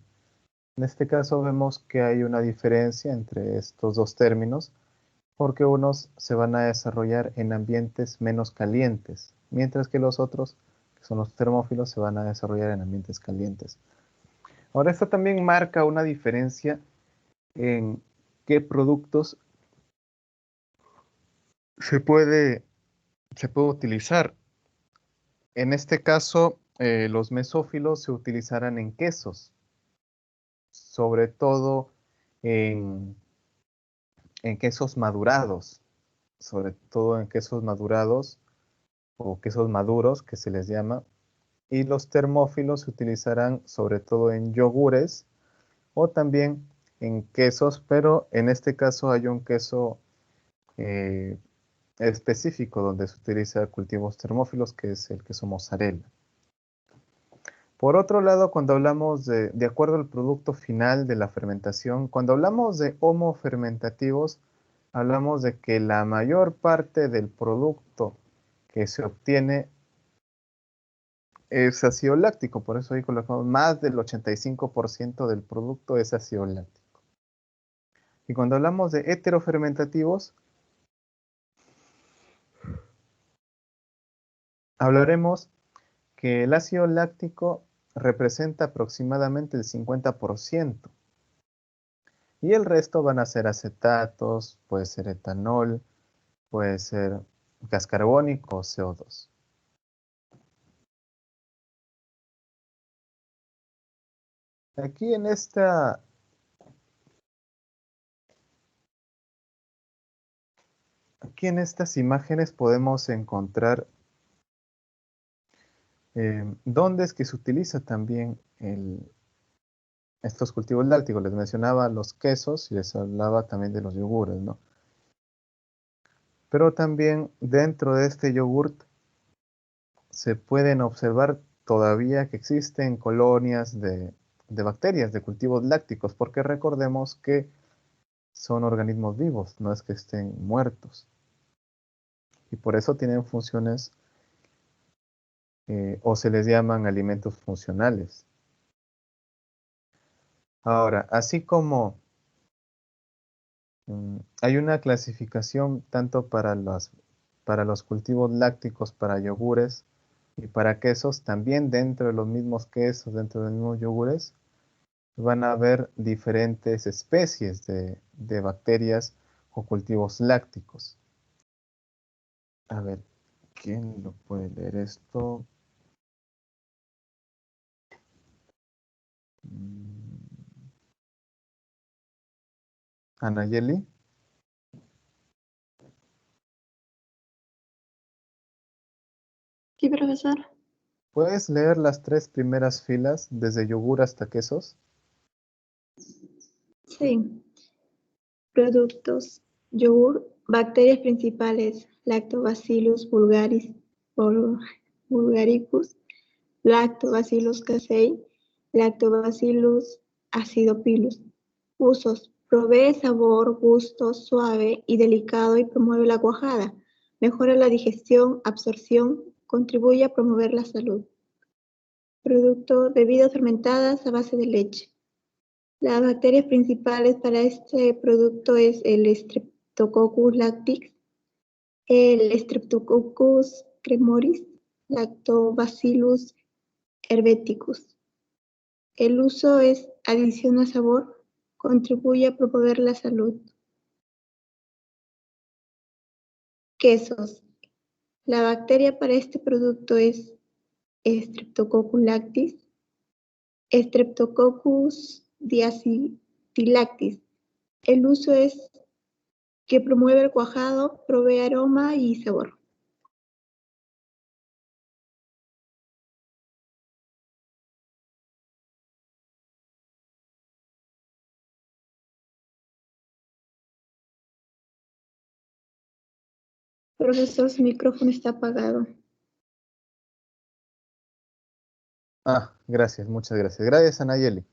En este caso vemos que hay una diferencia entre estos dos términos, porque unos se van a desarrollar en ambientes menos calientes, mientras que los otros, que son los termófilos, se van a desarrollar en ambientes calientes. Ahora, esto también marca una diferencia en qué productos se puede utilizar. En este caso, los mesófilos se utilizarán en quesos, sobre todo en quesos madurados, sobre todo en quesos madurados o quesos maduros, que se les llama, y los termófilos se utilizarán sobre todo en yogures o también en quesos, pero en este caso hay un queso específico donde se utiliza cultivos termófilos, que es el queso mozzarella. Por otro lado, cuando hablamos de acuerdo al producto final de la fermentación, cuando hablamos de homofermentativos, hablamos de que la mayor parte del producto que se obtiene es ácido láctico, por eso ahí colocamos más del 85% del producto es ácido láctico. Y cuando hablamos de heterofermentativos, hablaremos que el ácido láctico representa aproximadamente el 50%. Y el resto van a ser acetatos, puede ser etanol, puede ser gas carbónico o CO2. Aquí en estas imágenes podemos encontrar dónde es que se utiliza también estos cultivos lácticos. Les mencionaba los quesos y les hablaba también de los yogures, ¿no? Pero también dentro de este yogurt se pueden observar todavía que existen colonias de bacterias, de cultivos lácticos, porque recordemos que son organismos vivos, no es que estén muertos. Y por eso tienen funciones o se les llaman alimentos funcionales. Ahora, así como hay una clasificación tanto para los cultivos lácticos, para yogures, Y para quesos, también dentro de los mismos quesos, dentro de los mismos yogures, van a haber diferentes especies de bacterias o cultivos lácticos. A ver, ¿quién lo puede leer esto? Anayeli. Sí, profesor. ¿Puedes leer las 3 primeras filas, desde yogur hasta quesos? Sí. Productos. Yogur. Bacterias principales. Lactobacillus bulgaricus. Lactobacillus casei. Lactobacillus acidopilus. Usos. Provee sabor, gusto suave y delicado y promueve la cuajada. Mejora la digestión, absorción, contribuye a promover la salud. Producto. Bebidas fermentadas a base de leche. Las bacterias principales para este producto es el Streptococcus lactis, el Streptococcus cremoris, Lactobacillus herbeticus. El uso es adiciona sabor, contribuye a promover la salud. Quesos. La bacteria para este producto es Streptococcus lactis, Streptococcus diacetylacis. El uso es que promueve el cuajado, provee aroma y sabor. Profesor, su micrófono está apagado. Gracias, muchas gracias. Gracias, Anayeli.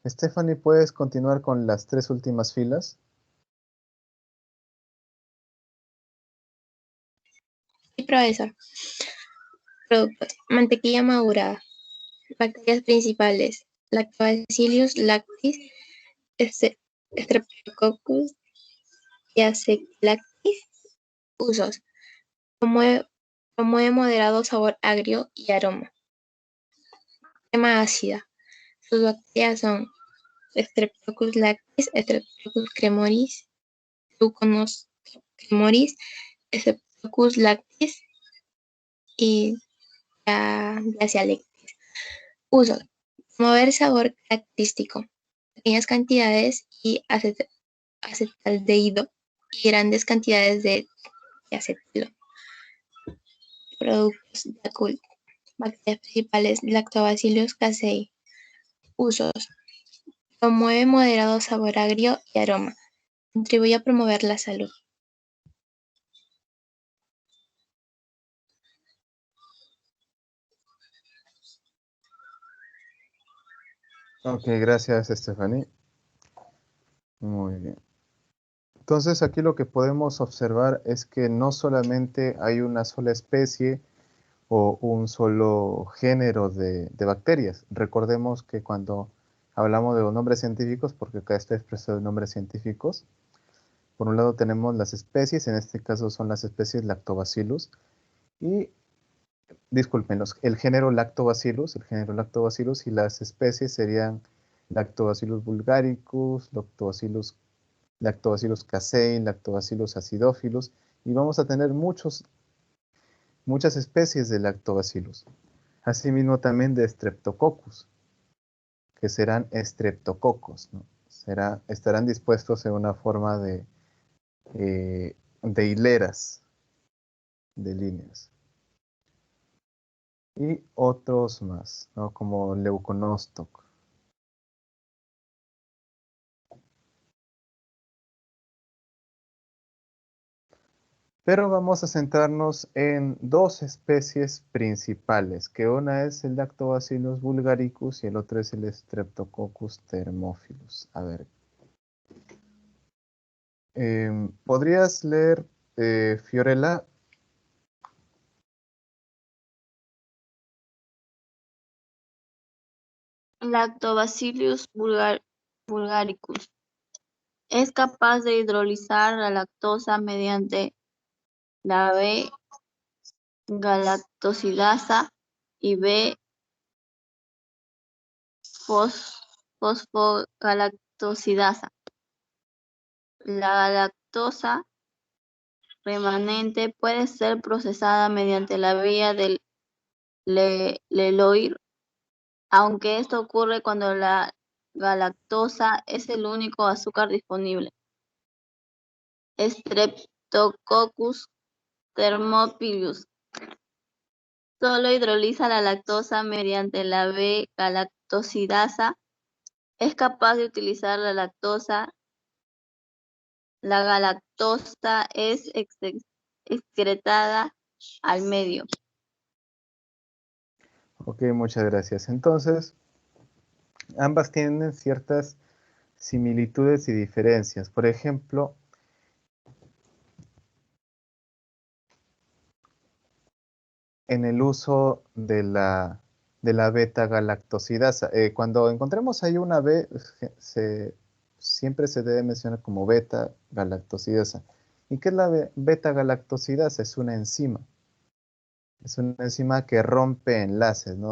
Stephanie, ¿puedes continuar con las 3 últimas filas? Sí, profesor. Productos. Mantequilla madurada. Bacterias principales. Lactobacillus lactis, Streptococcus diacetylacis. Usos. Promueve moderado sabor agrio y aroma. Crema ácida. Sus bacterias son Streptococcus lactis, Streptococcus cremoris, Leuconostoc cremoris, Streptococcus lactis y Glacialectis. Uso. Promover sabor característico. Pequeñas cantidades y acetaldehído y grandes cantidades de acetilo. Productos Yakult. Bacterias principales Lactobacillus casei. Usos. Promueve moderado sabor agrio y aroma. Contribuye a promover la salud. Ok, gracias, Stephanie. Muy bien. Entonces, aquí lo que podemos observar es que no solamente hay una sola especie o un solo género de bacterias. Recordemos que cuando hablamos de los nombres científicos, porque acá está expresado en nombres científicos, por un lado tenemos las especies, en este caso son las especies Lactobacillus, y disculpen, el género Lactobacillus y las especies serían Lactobacillus bulgaricus, Lactobacillus casei, Lactobacillus acidophilus, y vamos a tener muchas especies de Lactobacillus. Asimismo también de Streptococcus, que serán estreptococos, ¿no? Estarán dispuestos en una forma de hileras, de líneas. Y otros más, ¿no? Como Leuconostoc. Pero vamos a centrarnos en 2 especies principales, que una es el Lactobacillus bulgaricus y el otro es el Streptococcus thermophilus. A ver. ¿Podrías leer, Fiorella? Lactobacillus bulgaricus. Es capaz de hidrolizar la lactosa mediante la galactosidasa y B, fosfogalactosidasa. La lactosa remanente puede ser procesada mediante la vía del Leloir, aunque esto ocurre cuando la galactosa es el único azúcar disponible. Streptococcus thermophilus solo hidroliza la lactosa mediante la B-galactosidasa. Es capaz de utilizar la lactosa. La galactosa es excretada al medio. Ok, muchas gracias. Entonces, ambas tienen ciertas similitudes y diferencias. Por ejemplo, en el uso de la beta-galactosidasa. Cuando encontremos ahí una B, siempre se debe mencionar como beta-galactosidasa. ¿Y qué es la beta-galactosidasa? Es una enzima. Es una enzima que rompe enlaces, ¿no?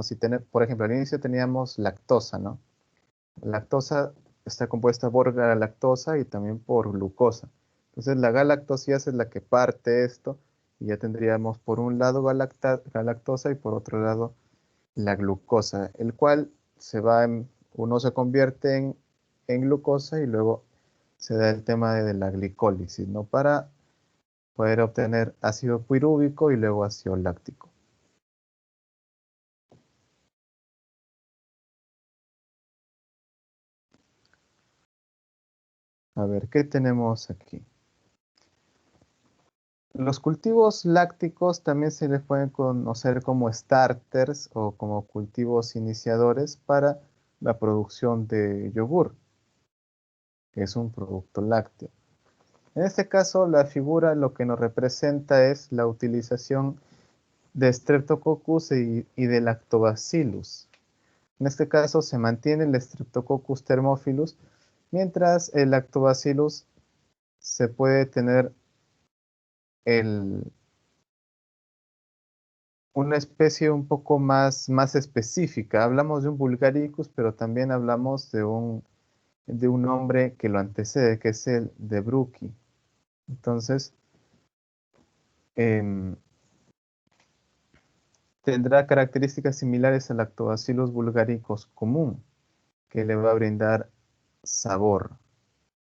Por ejemplo, al inicio teníamos lactosa, ¿no? Lactosa está compuesta por galactosa y también por glucosa. Entonces la galactosidasa es la que parte esto y ya tendríamos por un lado galactosa y por otro lado la glucosa, el cual uno se convierte en glucosa y luego se da el tema de la glicólisis, ¿no? Para poder obtener ácido pirúvico y luego ácido láctico. A ver, ¿qué tenemos aquí? Los cultivos lácticos también se les pueden conocer como starters o como cultivos iniciadores para la producción de yogur, que es un producto lácteo. En este caso, la figura lo que nos representa es la utilización de Streptococcus y de Lactobacillus. En este caso se mantiene el Streptococcus thermophilus, mientras el Lactobacillus se puede tener una especie un poco más específica. Hablamos de un Bulgaricus, pero también hablamos de un nombre que lo antecede, que es el de Brucki. Entonces, tendrá características similares al Lactobacillus bulgaricus común, que le va a brindar sabor,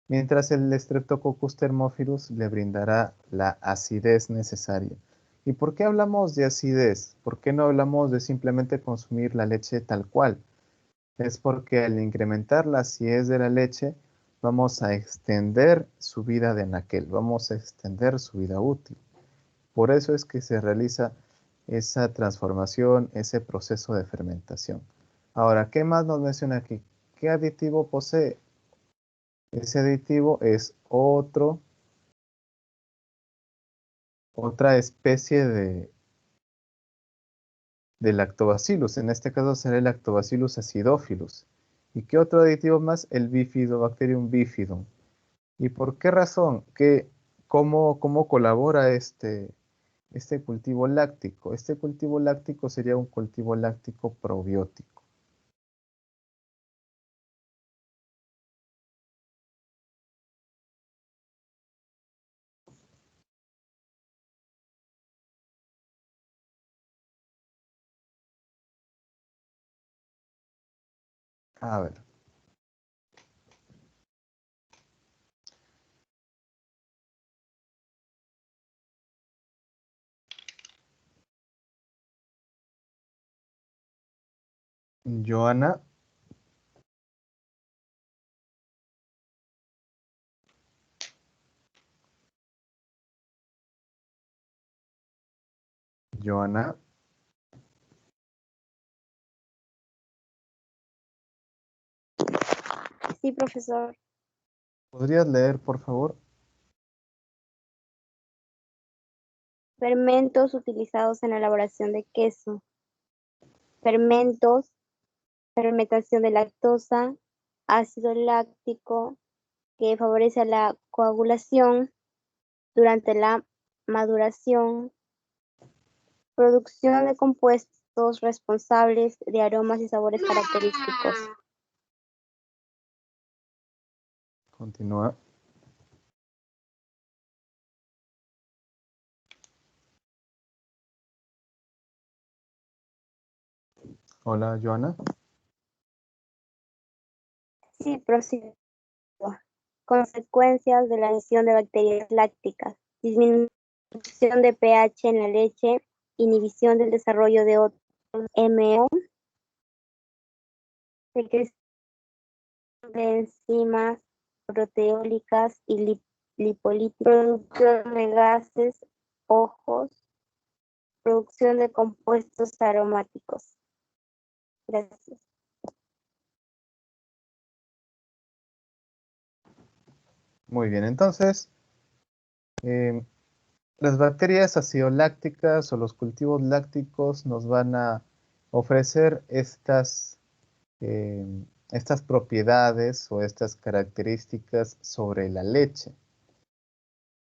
mientras el Streptococcus thermophilus le brindará la acidez necesaria. ¿Y por qué hablamos de acidez? ¿Por qué no hablamos de simplemente consumir la leche tal cual? Es porque al incrementar la acidez de la leche, vamos a extender su vida de anaquel, vamos a extender su vida útil. Por eso es que se realiza esa transformación, ese proceso de fermentación. Ahora, ¿qué más nos menciona aquí? ¿Qué aditivo posee? Ese aditivo es otra especie de lactobacillus. En este caso será el Lactobacillus acidophilus. ¿Y qué otro aditivo más? El Bifidobacterium bifidum. ¿Y por qué razón? ¿Cómo colabora este cultivo láctico? Este cultivo láctico sería un cultivo láctico probiótico. A ver. Joana. Joana. Sí, profesor. ¿Podrías leer, por favor? Fermentos utilizados en la elaboración de queso. Fermentos, fermentación de lactosa, ácido láctico, que favorece la coagulación durante la maduración, Producción de compuestos responsables de aromas y sabores característicos. Continúa. Hola, Joana. Sí, prosigo. Consecuencias de la adición de bacterias lácticas. Disminución de pH en la leche, inhibición del desarrollo de otros MO, secreción de enzimas proteólicas y lipolíticas, producción de gases, ojos, producción de compuestos aromáticos. Gracias. Muy bien, entonces, las bacterias acidolácticas o los cultivos lácticos nos van a ofrecer estas propiedades o estas características sobre la leche.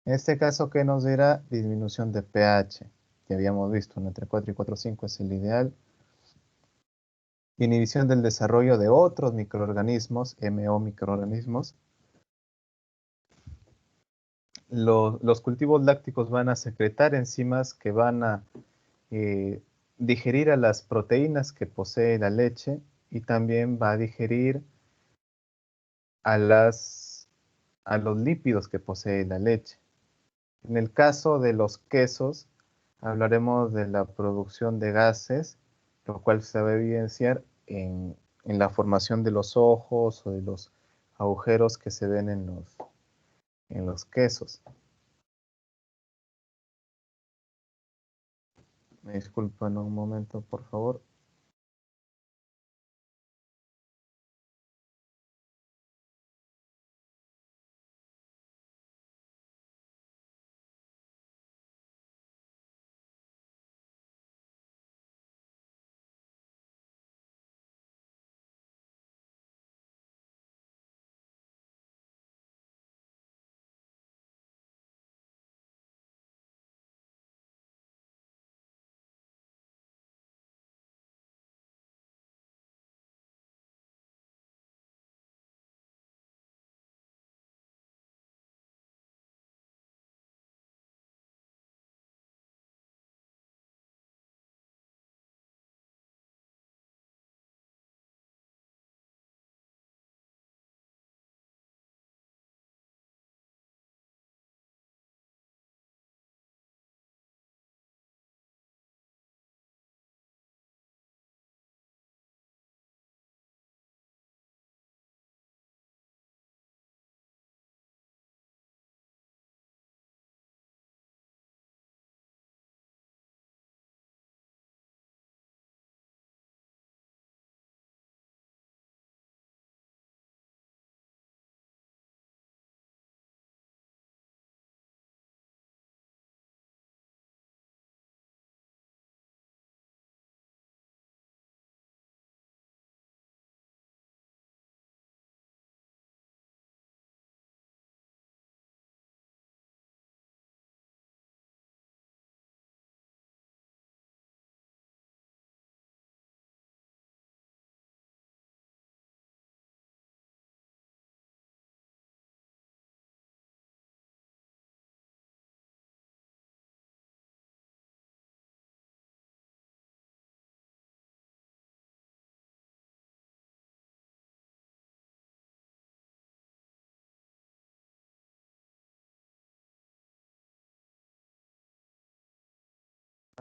En este caso, ¿qué nos dirá? Disminución de pH, que habíamos visto, entre 4 y 4,5 es el ideal. Inhibición del desarrollo de otros microorganismos, MO microorganismos. Los cultivos lácticos van a secretar enzimas que van a digerir a las proteínas que posee la leche y también va a digerir a los lípidos que posee la leche. En el caso de los quesos, hablaremos de la producción de gases, lo cual se va a evidenciar en la formación de los ojos o de los agujeros que se ven en los quesos. Me disculpan un momento, por favor.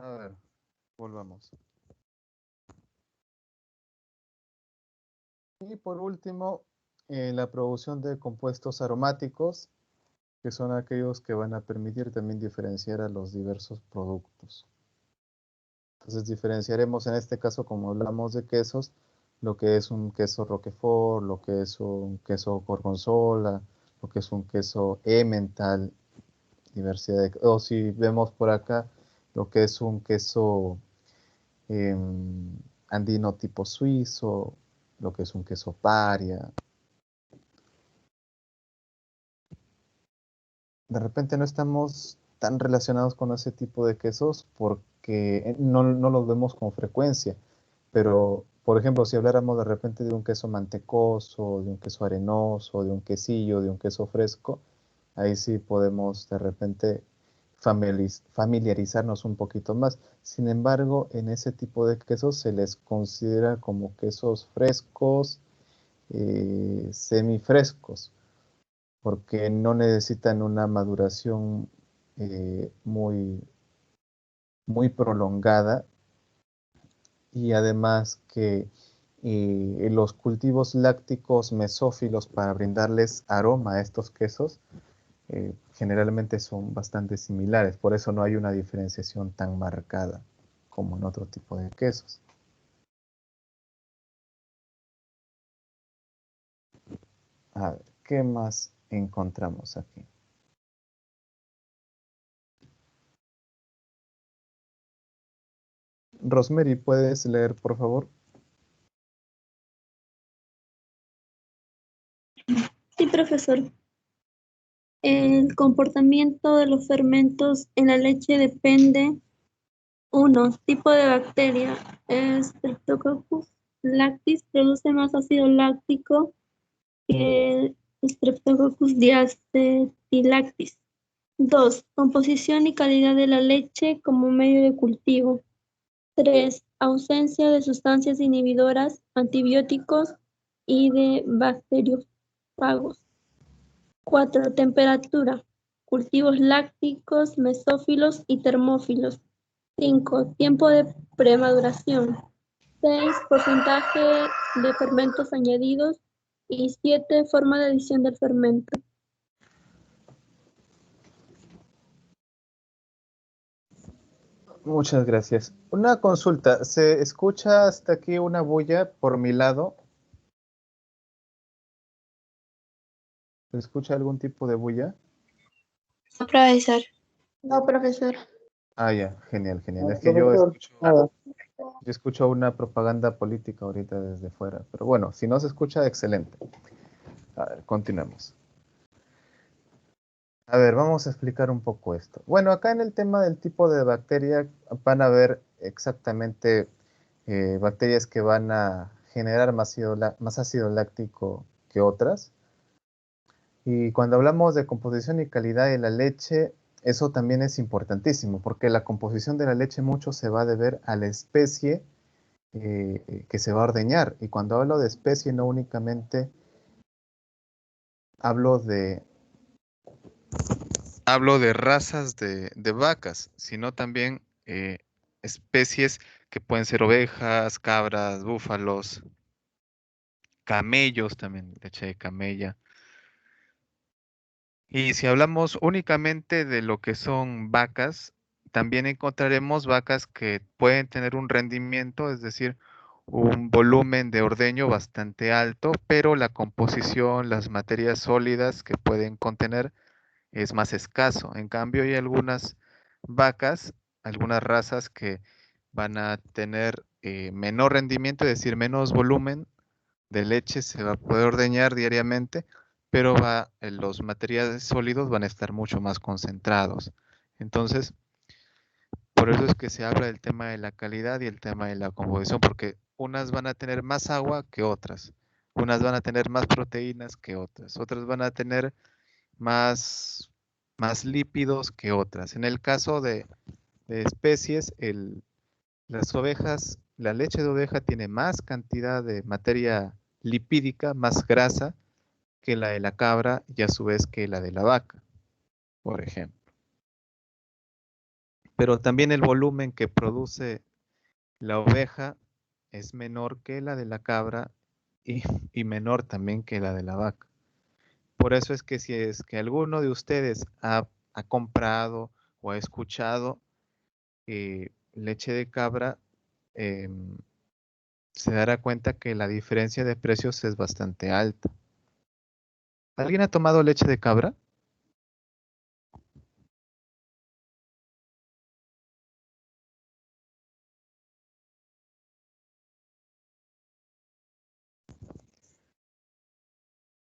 A ver, volvamos. Y por último, la producción de compuestos aromáticos, que son aquellos que van a permitir también diferenciar a los diversos productos. Entonces diferenciaremos en este caso, como hablamos de quesos, lo que es un queso Roquefort, lo que es un queso Gorgonzola, lo que es un queso Emmental, diversidad de... O si vemos por acá, lo que es un queso andino tipo suizo, lo que es un queso paria. De repente no estamos tan relacionados con ese tipo de quesos porque que no los vemos con frecuencia, pero por ejemplo, si habláramos de repente de un queso mantecoso, de un queso arenoso, de un quesillo, de un queso fresco, ahí sí podemos de repente familiarizarnos un poquito más. Sin embargo, en ese tipo de quesos se les considera como quesos frescos, semifrescos, porque no necesitan una maduración muy, muy prolongada, y además que los cultivos lácticos mesófilos para brindarles aroma a estos quesos generalmente son bastante similares, por eso no hay una diferenciación tan marcada como en otro tipo de quesos. A ver, ¿qué más encontramos aquí? Rosemary, ¿puedes leer, por favor? Sí, profesor. El comportamiento de los fermentos en la leche depende, 1. Tipo de bacteria. Streptococcus lactis produce más ácido láctico que Streptococcus diacetilactis. 2. Composición y calidad de la leche como medio de cultivo. 3. Ausencia de sustancias inhibidoras, antibióticos y de bacteriófagos. 4. Temperatura. Cultivos lácticos, mesófilos y termófilos. 5. Tiempo de premaduración. 6. Porcentaje de fermentos añadidos. Y 7. Forma de adición del fermento. Muchas gracias. Una consulta, ¿se escucha hasta aquí una bulla por mi lado? ¿Se escucha algún tipo de bulla? No, profesor. No, profesor. Ah, ya, genial, genial. No, Es que yo profesor, nada. escucho una propaganda política ahorita desde fuera. Pero bueno, si no se escucha, excelente. A ver, continuemos. A ver, vamos a explicar un poco esto. Bueno, acá en el tema del tipo de bacteria van a ver exactamente bacterias que van a generar más ácido láctico que otras. Y cuando hablamos de composición y calidad de la leche, eso también es importantísimo, porque la composición de la leche mucho se va a deber a la especie que se va a ordeñar. Y cuando hablo de especie, no únicamente hablo de, hablo de razas de vacas, sino también especies que pueden ser ovejas, cabras, búfalos, camellos también, leche de camella. Y si hablamos únicamente de lo que son vacas, también encontraremos vacas que pueden tener un rendimiento, es decir, un volumen de ordeño bastante alto, pero la composición, las materias sólidas que pueden contener es más escaso. En cambio, hay algunas vacas, algunas razas que van a tener menor rendimiento, es decir, menos volumen de leche se va a poder ordeñar diariamente, pero los materiales sólidos van a estar mucho más concentrados. Entonces, por eso es que se habla del tema de la calidad y el tema de la composición, porque unas van a tener más agua que otras, unas van a tener más proteínas que otras van a tener más, más lípidos que otras. En el caso de especies, las ovejas, la leche de oveja tiene más cantidad de materia lipídica, más grasa que la de la cabra y a su vez que la de la vaca, por ejemplo. Pero también el volumen que produce la oveja es menor que la de la cabra y, y menor también que la de la vaca. Por eso es que si es que alguno de ustedes ha comprado o ha escuchado leche de cabra, se dará cuenta que la diferencia de precios es bastante alta. ¿Alguien ha tomado leche de cabra?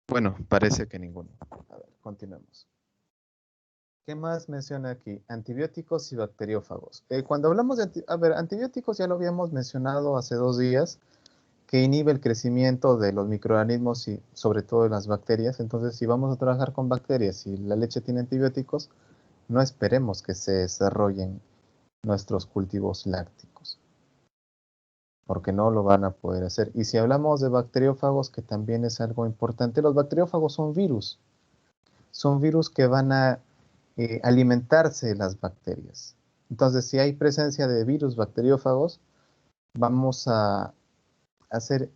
Bueno, parece que ninguno. A ver, continuemos. ¿Qué más menciona aquí? Antibióticos y bacteriófagos. Cuando hablamos de antibióticos ya lo habíamos mencionado hace 2 días, que inhibe el crecimiento de los microorganismos y sobre todo de las bacterias. Entonces, si vamos a trabajar con bacterias y la leche tiene antibióticos, no esperemos que se desarrollen nuestros cultivos lácticos, porque no lo van a poder hacer. Y si hablamos de bacteriófagos, que también es algo importante, los bacteriófagos son virus que van a alimentarse de las bacterias. Entonces, si hay presencia de virus bacteriófagos, vamos a hacer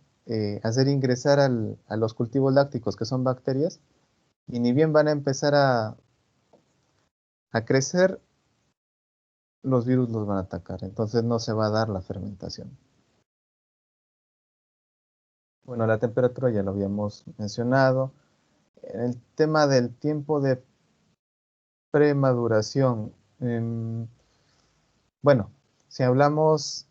ingresar a los cultivos lácticos, que son bacterias, y ni bien van a empezar a crecer, los virus los van a atacar. Entonces no se va a dar la fermentación. Bueno, la temperatura ya lo habíamos mencionado. En el tema del tiempo de premaduración, bueno, si hablamos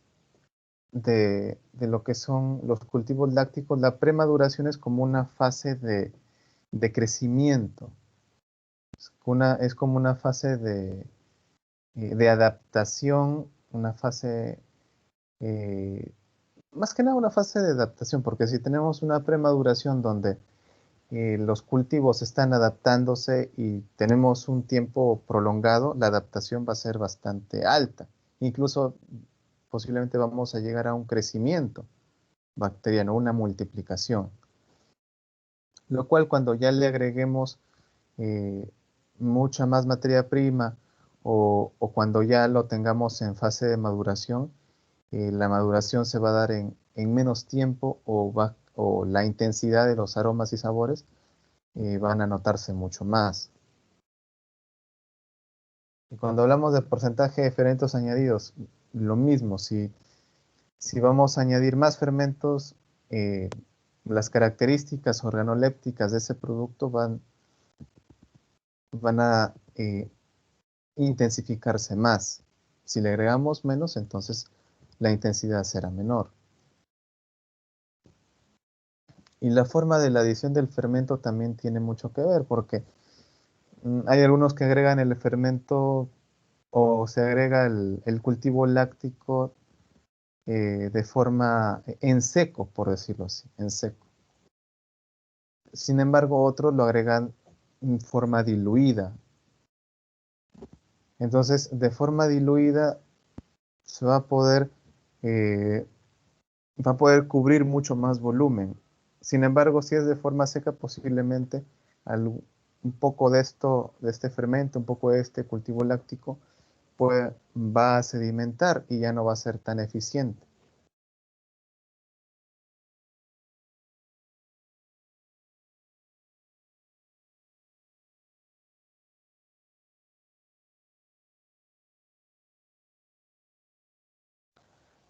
de lo que son los cultivos lácticos, la premaduración es como una fase de crecimiento. Es como una fase de adaptación, una fase, más que nada una fase de adaptación, porque si tenemos una premaduración donde los cultivos están adaptándose y tenemos un tiempo prolongado, la adaptación va a ser bastante alta. Incluso posiblemente vamos a llegar a un crecimiento bacteriano, una multiplicación. Lo cual cuando ya le agreguemos mucha más materia prima o cuando ya lo tengamos en fase de maduración, la maduración se va a dar en menos tiempo o la intensidad de los aromas y sabores van a notarse mucho más. Y cuando hablamos de porcentaje de fermentos añadidos, lo mismo, si vamos a añadir más fermentos, las características organolépticas de ese producto van a intensificarse más. Si le agregamos menos, entonces la intensidad será menor. Y la forma de la adición del fermento también tiene mucho que ver, porque hay algunos que agregan el fermento o se agrega el cultivo láctico de forma en seco, por decirlo así, en seco. Sin embargo, otros lo agregan en forma diluida. Entonces, de forma diluida se va a poder cubrir mucho más volumen. Sin embargo, si es de forma seca, posiblemente un poco de este fermento, un poco de este cultivo láctico, va a sedimentar y ya no va a ser tan eficiente.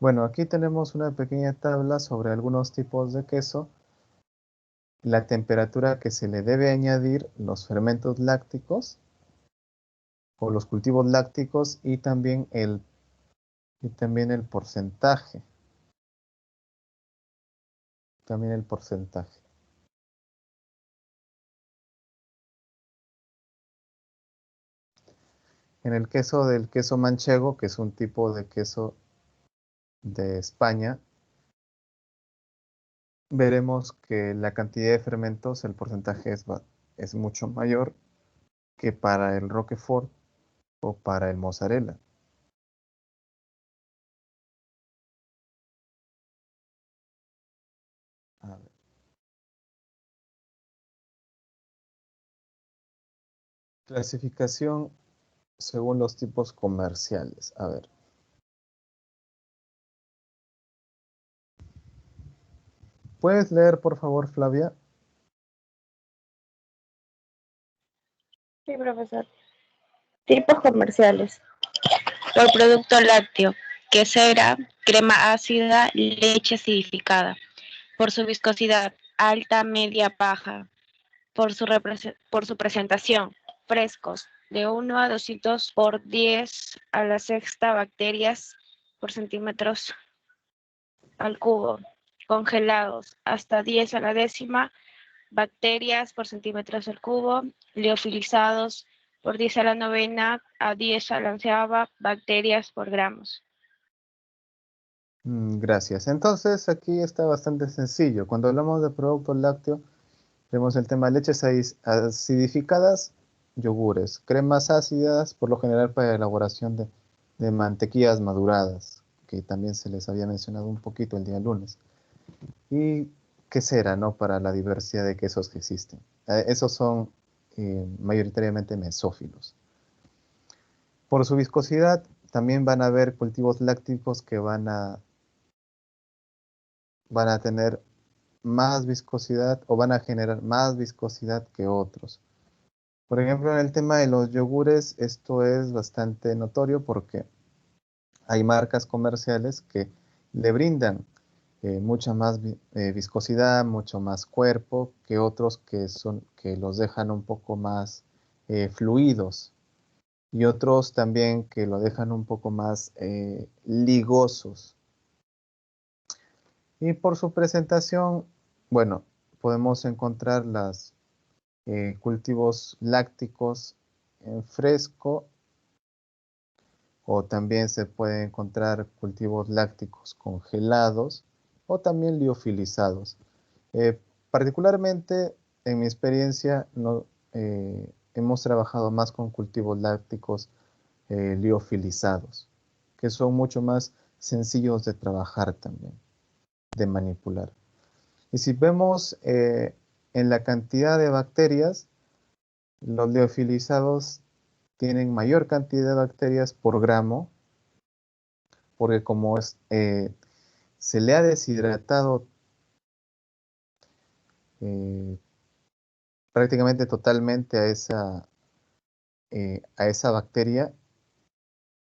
Bueno, aquí tenemos una pequeña tabla sobre algunos tipos de queso, la temperatura que se le debe añadir los fermentos lácticos o los cultivos lácticos y también el porcentaje. También el porcentaje. En el queso del queso manchego, que es un tipo de queso de España, veremos que la cantidad de fermentos, el porcentaje es mucho mayor que para el Roquefort o para el mozzarella. A ver. Clasificación según los tipos comerciales. A ver. ¿Puedes leer, por favor, Flavia? Sí, profesor. Tipos comerciales. Por producto lácteo, quesera, crema ácida, leche acidificada. Por su viscosidad, alta, media, baja. Por su presentación, frescos, de 1 a 200 por 10 a la sexta bacterias por centímetros al cubo. Congelados, hasta 10 a la décima bacterias por centímetros al cubo. Liofilizados, por 10 a la novena a 10 a la onceava bacterias por gramos. Gracias. Entonces, aquí está bastante sencillo. Cuando hablamos de producto lácteo, vemos el tema de leches acidificadas, yogures, cremas ácidas, por lo general para elaboración de mantequillas maduradas, que también se les había mencionado un poquito el día lunes. Y quesera, ¿no? Para la diversidad de quesos que existen. Esos son mayoritariamente mesófilos. Por su viscosidad, también van a haber cultivos lácticos que van a tener más viscosidad o van a generar más viscosidad que otros. Por ejemplo, en el tema de los yogures, esto es bastante notorio porque hay marcas comerciales que le brindan mucha más viscosidad, mucho más cuerpo que otros que los dejan un poco más fluidos y otros también que lo dejan un poco más ligosos. Y por su presentación, bueno, podemos encontrar los cultivos lácticos en fresco o también se pueden encontrar cultivos lácticos congelados o también liofilizados. Particularmente en mi experiencia hemos trabajado más con cultivos lácticos liofilizados, que son mucho más sencillos de trabajar también, de manipular. Y si vemos en la cantidad de bacterias, los liofilizados tienen mayor cantidad de bacterias por gramo, porque como se le ha deshidratado prácticamente totalmente a esa bacteria,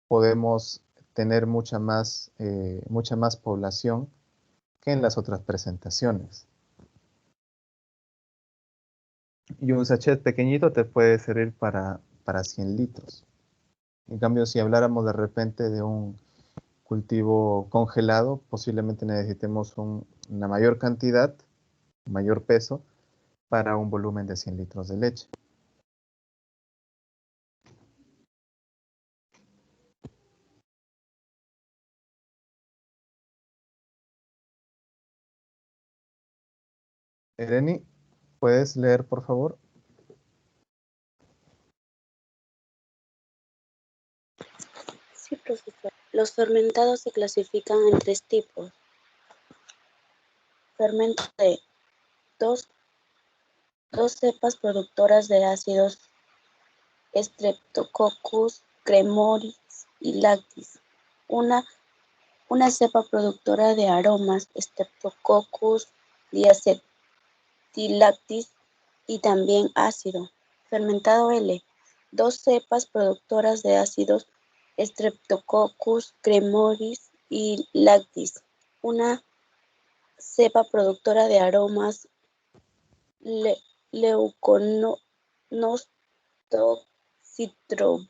podemos tener mucha más población que en las otras presentaciones. Y un sachet pequeñito te puede servir para 100 litros. En cambio, si habláramos de repente de un cultivo congelado, posiblemente necesitemos una mayor cantidad, mayor peso, para un volumen de 100 litros de leche. Ereni, ¿puedes leer, por favor? Sí, profesor. Los fermentados se clasifican en 3 tipos. Fermento de dos cepas productoras de ácidos Streptococcus cremoris y lactis. Una cepa productora de aromas Streptococcus diacetylacis y también ácido. Fermentado L. 2 cepas productoras de ácidos Streptococcus cremoris y lactis. Una cepa productora de aromas Leuconostocytosporum.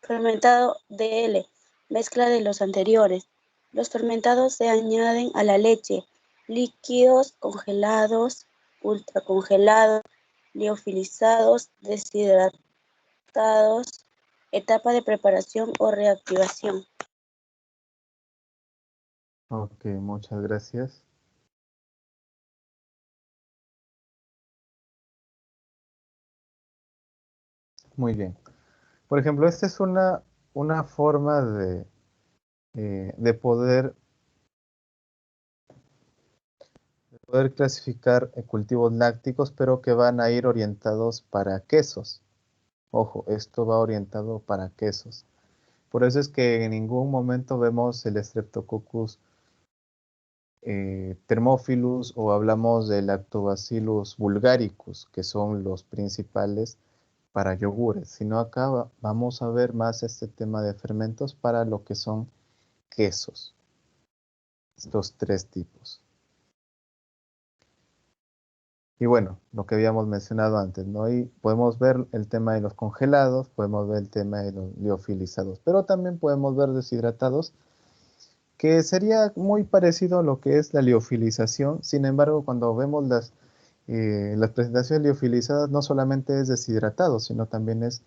Fermentado DL. Mezcla de los anteriores. Los fermentados se añaden a la leche. Líquidos, congelados, ultracongelados, liofilizados, deshidratados, etapa de preparación o reactivación. Ok, muchas gracias. Muy bien. Por ejemplo, esta es una forma de poder clasificar cultivos lácticos, pero que van a ir orientados para quesos. Ojo, esto va orientado para quesos. Por eso es que en ningún momento vemos el Streptococcus thermophilus o hablamos del Lactobacillus bulgaricus, que son los principales para yogures, sino acá vamos a ver más este tema de fermentos para lo que son quesos. Estos 3 tipos. Y bueno, lo que habíamos mencionado antes, ¿no? Y podemos ver el tema de los congelados, podemos ver el tema de los liofilizados, pero también podemos ver deshidratados, que sería muy parecido a lo que es la liofilización. Sin embargo, cuando vemos la presentación liofilizada no solamente es deshidratado, sino también es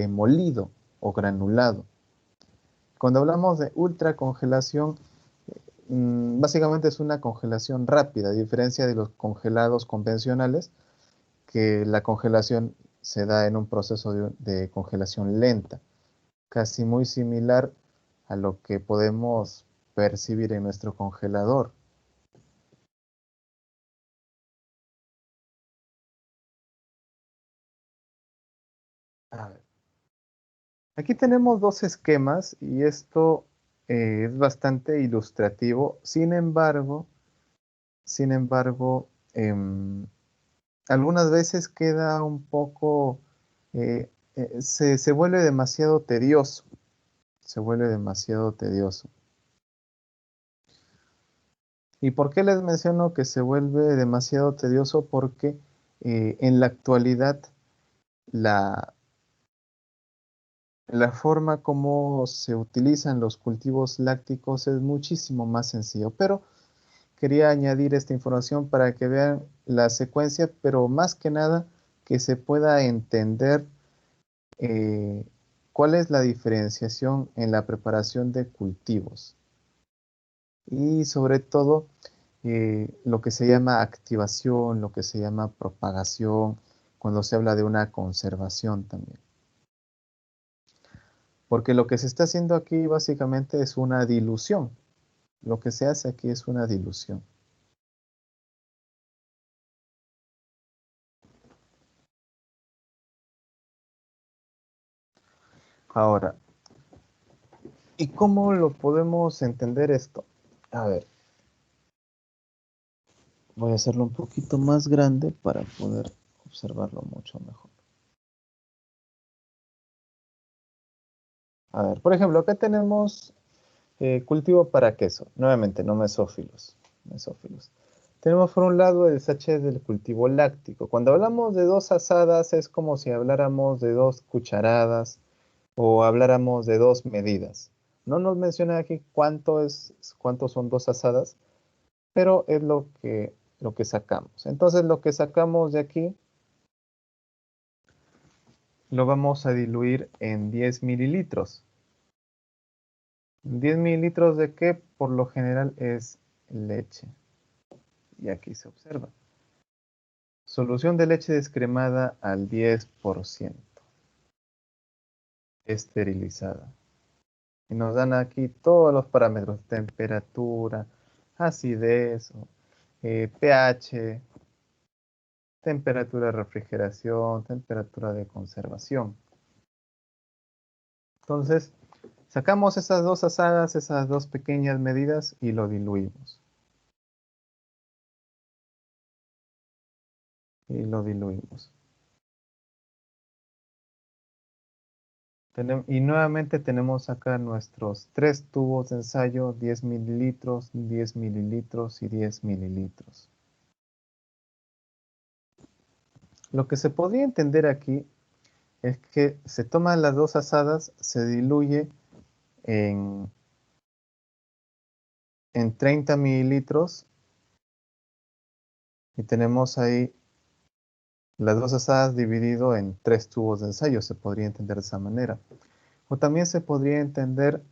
molido o granulado. Cuando hablamos de ultracongelación, básicamente es una congelación rápida, a diferencia de los congelados convencionales, que la congelación se da en un proceso de congelación lenta, casi muy similar a lo que podemos percibir en nuestro congelador. A ver. Aquí tenemos dos esquemas y esto es bastante ilustrativo. Sin embargo, algunas veces queda un poco, se vuelve demasiado tedioso. Se vuelve demasiado tedioso. ¿Y por qué les menciono que se vuelve demasiado tedioso? Porque en la actualidad la forma como se utilizan los cultivos lácticos es muchísimo más sencillo, pero quería añadir esta información para que vean la secuencia, pero más que nada que se pueda entender cuál es la diferenciación en la preparación de cultivos y sobre todo lo que se llama activación, lo que se llama propagación, cuando se habla de una conservación también. Porque lo que se está haciendo aquí básicamente es una dilución. Lo que se hace aquí es una dilución. Ahora, ¿y cómo lo podemos entender esto? A ver, voy a hacerlo un poquito más grande para poder observarlo mucho mejor. A ver, por ejemplo, acá tenemos cultivo para queso. Nuevamente, no mesófilos. Tenemos por un lado el sachet del cultivo láctico. Cuando hablamos de 2 azadas es como si habláramos de 2 cucharadas o habláramos de 2 medidas. No nos menciona aquí cuántos son 2 azadas, pero es lo que sacamos. Entonces lo que sacamos de aquí lo vamos a diluir en 10 mililitros. 10 mililitros de qué por lo general es leche. Y aquí se observa. Solución de leche descremada al 10%. Esterilizada. Y nos dan aquí todos los parámetros. Temperatura, acidez, pH, temperatura de refrigeración, temperatura de conservación. Entonces, sacamos esas 2 azadas, esas 2 pequeñas medidas y lo diluimos. Y lo diluimos. Y nuevamente tenemos acá nuestros 3 tubos de ensayo, 10 mililitros, 10 mililitros y 10 mililitros. Lo que se podría entender aquí es que se toman las 2 azadas, se diluye en 30 mililitros y tenemos ahí las 2 azadas dividido en 3 tubos de ensayo, se podría entender de esa manera. O también se podría entender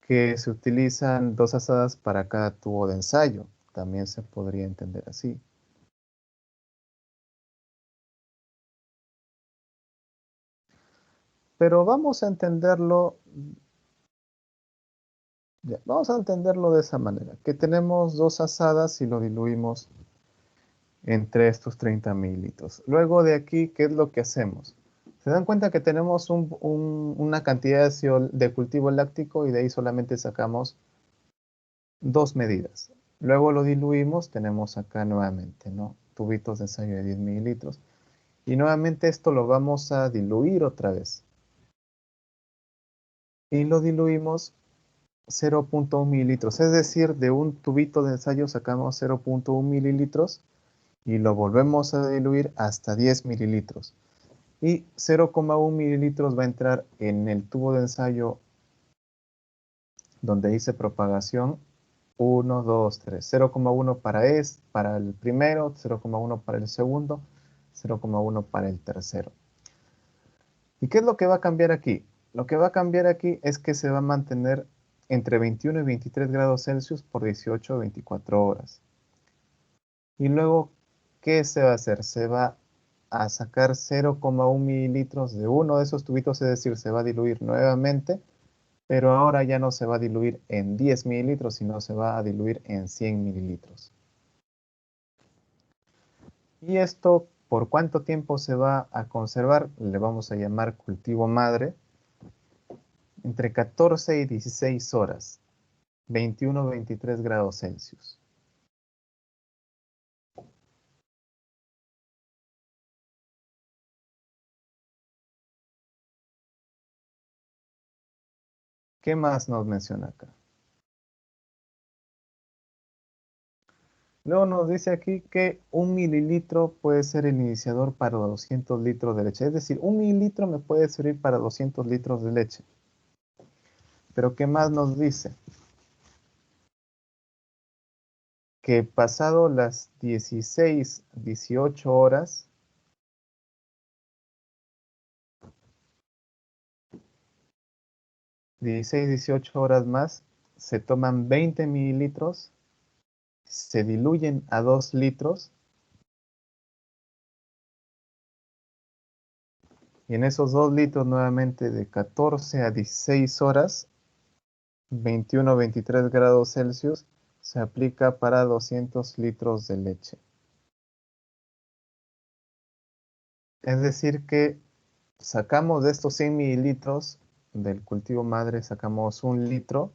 que se utilizan 2 azadas para cada tubo de ensayo, también se podría entender así. Pero vamos a entenderlo de esa manera, que tenemos 2 azadas y lo diluimos entre estos 30 mililitros. Luego de aquí, ¿qué es lo que hacemos? Se dan cuenta que tenemos una cantidad de cultivo láctico y de ahí solamente sacamos 2 medidas. Luego lo diluimos, tenemos acá nuevamente, ¿no? Tubitos de ensayo de 10 mililitros. Y nuevamente esto lo vamos a diluir otra vez. Y lo diluimos 0.1 mililitros, es decir, de un tubito de ensayo sacamos 0.1 mililitros y lo volvemos a diluir hasta 10 mililitros. Y 0,1 mililitros va a entrar en el tubo de ensayo donde hice propagación 1, 2, 3. 0,1 para el primero, 0,1 para el segundo, 0,1 para el tercero. ¿Y qué es lo que va a cambiar aquí? Lo que va a cambiar aquí es que se va a mantener entre 21 y 23 grados Celsius por 18 o 24 horas. Y luego, ¿qué se va a hacer? Se va a sacar 0,1 mililitros de uno de esos tubitos, es decir, se va a diluir nuevamente, pero ahora ya no se va a diluir en 10 mililitros, sino se va a diluir en 100 mililitros. Y esto, ¿por cuánto tiempo se va a conservar? Le vamos a llamar cultivo madre. Entre 14 y 16 horas, 21 23 grados Celsius. ¿Qué más nos menciona acá? Luego nos dice aquí que 1 mililitro puede ser el iniciador para 200 litros de leche. Es decir, 1 mililitro me puede servir para 200 litros de leche. Pero ¿qué más nos dice? Que pasado las 16, 18 horas, más, se toman 20 mililitros, se diluyen a 2 litros, y en esos 2 litros nuevamente de 14 a 16 horas, 21 23 grados Celsius, se aplica para 200 litros de leche. Es decir que sacamos de estos 100 mililitros del cultivo madre, sacamos 1 litro,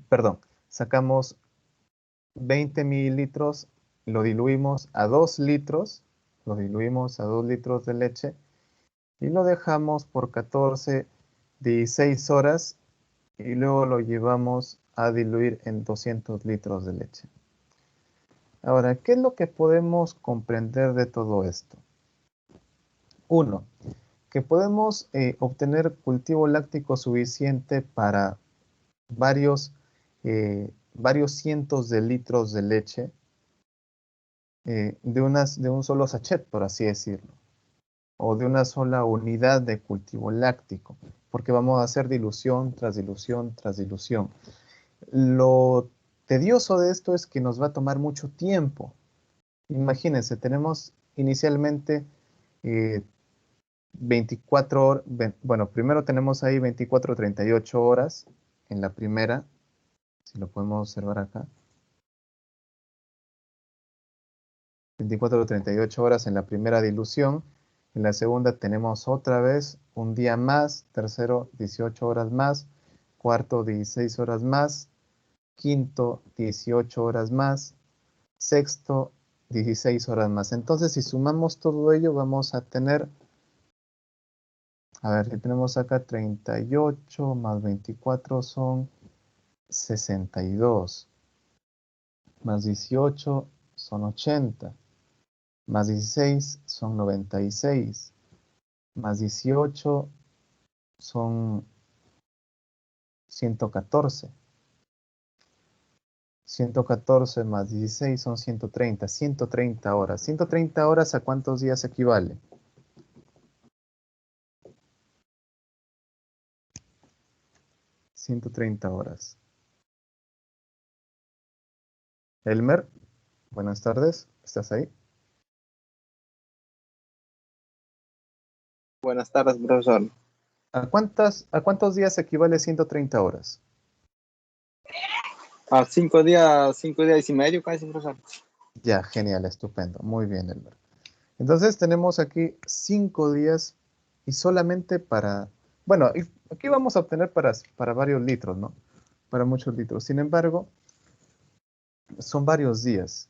perdón, sacamos 20 mililitros, lo diluimos a 2 litros, lo diluimos a 2 litros de leche y lo dejamos por 14, 16 horas y luego lo llevamos a diluir en 200 litros de leche. Ahora, ¿qué es lo que podemos comprender de todo esto? Uno, que podemos obtener cultivo láctico suficiente para varios cientos de litros de leche de un solo sachet, por así decirlo, o de una sola unidad de cultivo láctico, porque vamos a hacer dilución tras dilución tras dilución. Lo tedioso de esto es que nos va a tomar mucho tiempo. Imagínense, tenemos inicialmente 24 horas, bueno, primero tenemos ahí 24 38 horas en la primera, si lo podemos observar acá. 24 38 horas en la primera dilución. En la segunda tenemos otra vez un día más, tercero 18 horas más, cuarto 16 horas más, quinto 18 horas más, sexto 16 horas más. Entonces, si sumamos todo ello, vamos a tener, a ver, si tenemos acá 38 más 24 son 62, más 18 son 80, más 16 son 96, más 18 son 114. 114 más 16 son 130. 130 horas. 130 horas, ¿a cuántos días equivale? $130. Elmer, buenas tardes. ¿Estás ahí? Buenas tardes, profesor. ¿A cuántos días equivale 130 horas? A 5 días y medio casi, profesor. Ya, genial, estupendo. Muy bien, Elmer. Entonces tenemos aquí 5 días y solamente para, bueno, aquí vamos a obtener para varios litros, ¿no? Para muchos litros. Sin embargo, son varios días.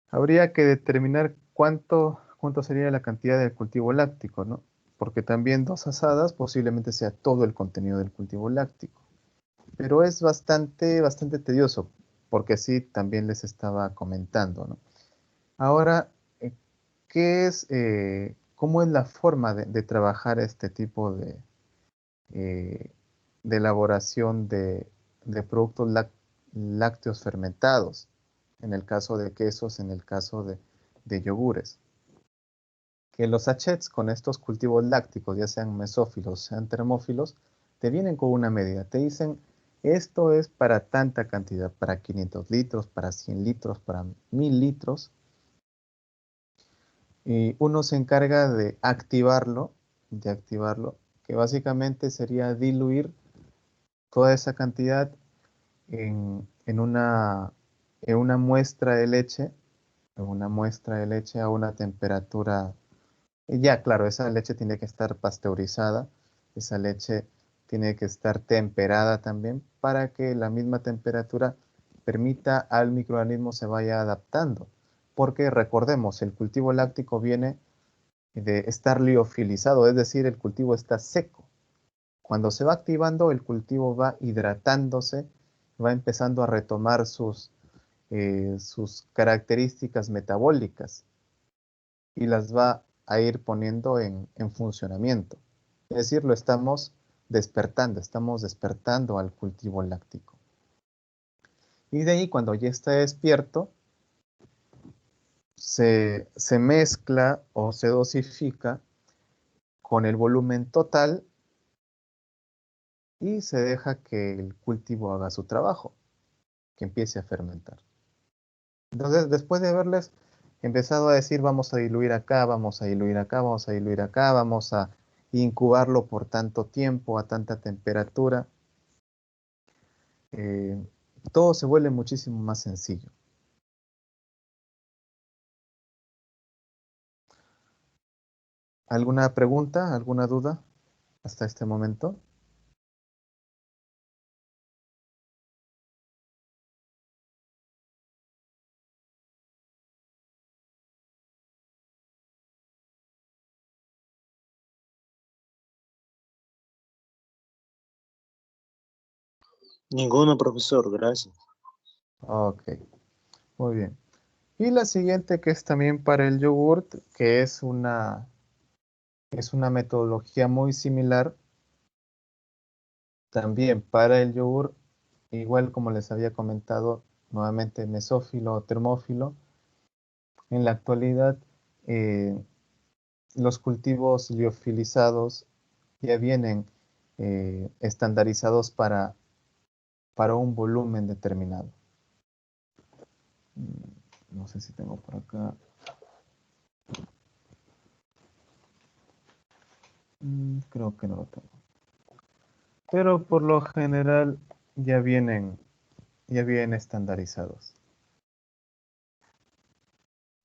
Habría que determinar cuánto sería la cantidad del cultivo láctico, ¿no? Porque también 2 asadas posiblemente sea todo el contenido del cultivo láctico. Pero es bastante tedioso, porque sí, también les estaba comentando, ¿no? Ahora, ¿cómo es la forma de trabajar este tipo de elaboración de de productos lácteos fermentados, en el caso de quesos, en el caso de yogures. Que los sachets con estos cultivos lácticos, ya sean mesófilos, sean termófilos, te vienen con una medida. Te dicen, esto es para tanta cantidad, para 500 litros, para 100 litros, para 1000 litros. Y uno se encarga de activarlo, que básicamente sería diluir toda esa cantidad en una muestra de leche, a una temperatura. Y ya, claro, esa leche tiene que estar pasteurizada, esa leche tiene que estar temperada también para que la misma temperatura permita al microorganismo se vaya adaptando. Porque recordemos, el cultivo láctico viene de estar liofilizado, es decir, el cultivo está seco. Cuando se va activando, el cultivo va hidratándose, va empezando a retomar sus características metabólicas y las va a ir poniendo en funcionamiento. Es decir, lo estamos despertando al cultivo láctico. Y de ahí, cuando ya está despierto, se mezcla o se dosifica con el volumen total y se deja que el cultivo haga su trabajo, que empiece a fermentar. Entonces, después de haberles empezado a decir, vamos a diluir acá, vamos a diluir acá, vamos a diluir acá, vamos a incubarlo por tanto tiempo, a tanta temperatura, todo se vuelve muchísimo más sencillo. ¿Alguna pregunta, alguna duda hasta este momento? Ninguno, profesor, gracias. Ok, muy bien. Y la siguiente, que es también para el yogurt, que es una metodología muy similar. También para el yogur, igual como les había comentado, nuevamente mesófilo o termófilo. En la actualidad, los cultivos liofilizados ya vienen estandarizados para un volumen determinado. No sé si tengo por acá. Creo que no lo tengo. Pero por lo general ya vienen estandarizados.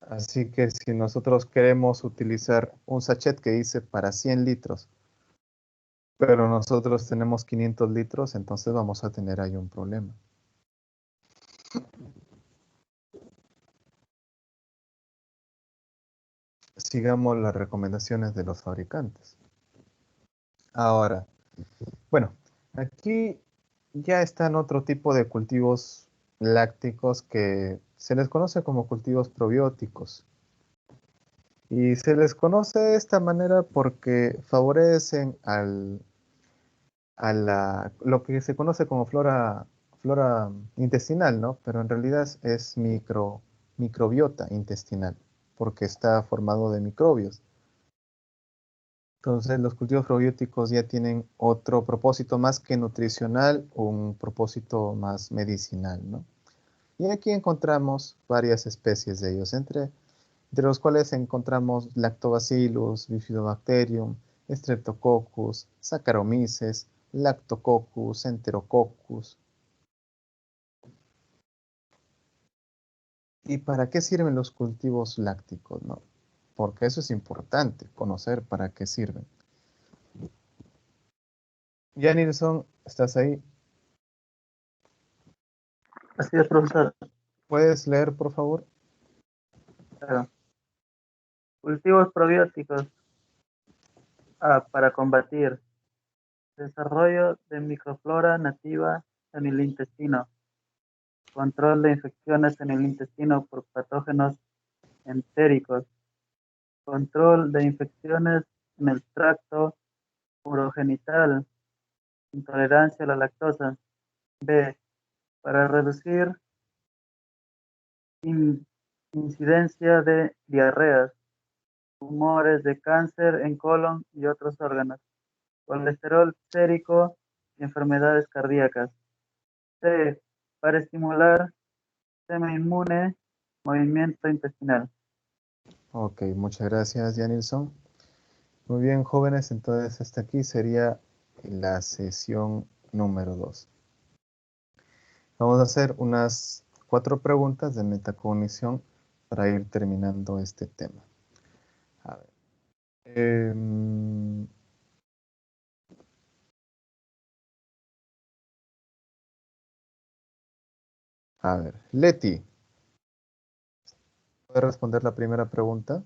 Así que si nosotros queremos utilizar un sachet que dice para 100 litros, pero nosotros tenemos 500 litros, entonces vamos a tener ahí un problema. Sigamos las recomendaciones de los fabricantes. Ahora, bueno, aquí ya están otro tipo de cultivos lácticos que se les conoce como cultivos probióticos. Y se les conoce de esta manera porque favorecen lo que se conoce como flora intestinal, ¿no? Pero en realidad es microbiota intestinal, porque está formado de microbios. Entonces los cultivos probióticos ya tienen otro propósito más que nutricional, un propósito más medicinal, ¿no? Y aquí encontramos varias especies de ellos, entre los cuales encontramos Lactobacillus, Bifidobacterium, Streptococcus, Saccharomyces, Lactococcus, Enterococcus. ¿Y para qué sirven los cultivos lácticos, no? Porque eso es importante, conocer para qué sirven. Ya, Nilsson, ¿estás ahí? Así es, profesor. ¿Puedes leer, por favor? Claro. Cultivos probióticos para combatir desarrollo de microflora nativa en el intestino, control de infecciones en el intestino por patógenos entéricos, control de infecciones en el tracto urogenital, intolerancia a la lactosa, B. Para reducir incidencia de diarreas, tumores de cáncer en colon y otros órganos, colesterol sérico y enfermedades cardíacas. C. Para estimular sistema inmune, movimiento intestinal. Ok, muchas gracias, Janilson. Muy bien, jóvenes, entonces hasta aquí sería la sesión número 2. Vamos a hacer unas 4 preguntas de metacognición para ir terminando este tema. A ver. A ver, Leti, ¿puede responder la primera pregunta?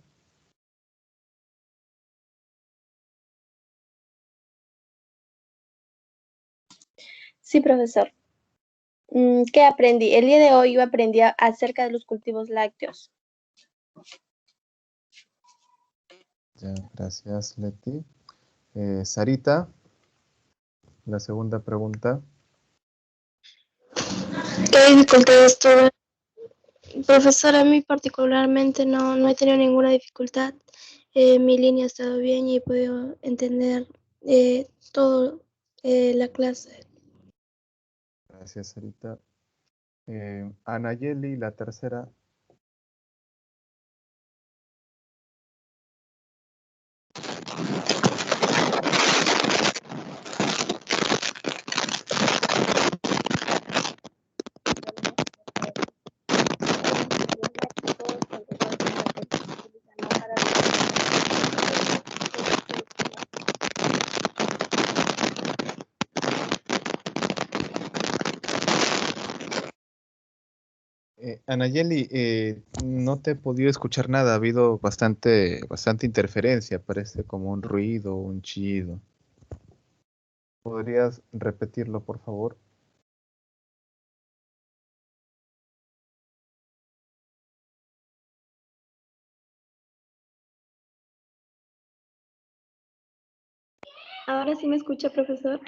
Sí, profesor. ¿Qué aprendí? El día de hoy yo aprendí acerca de los cultivos lácteos. Ya, gracias, Leti. Sarita, la segunda pregunta. ¿Qué dificultades tuve? Profesor, a mí particularmente no he tenido ninguna dificultad. Mi línea ha estado bien y he podido entender todo la clase. Gracias, Sarita. Anayeli, la tercera. Anayeli, no te he podido escuchar nada, ha habido bastante interferencia, parece como un ruido, un chillido. ¿Podrías repetirlo, por favor? Ahora sí me escucha, profesor.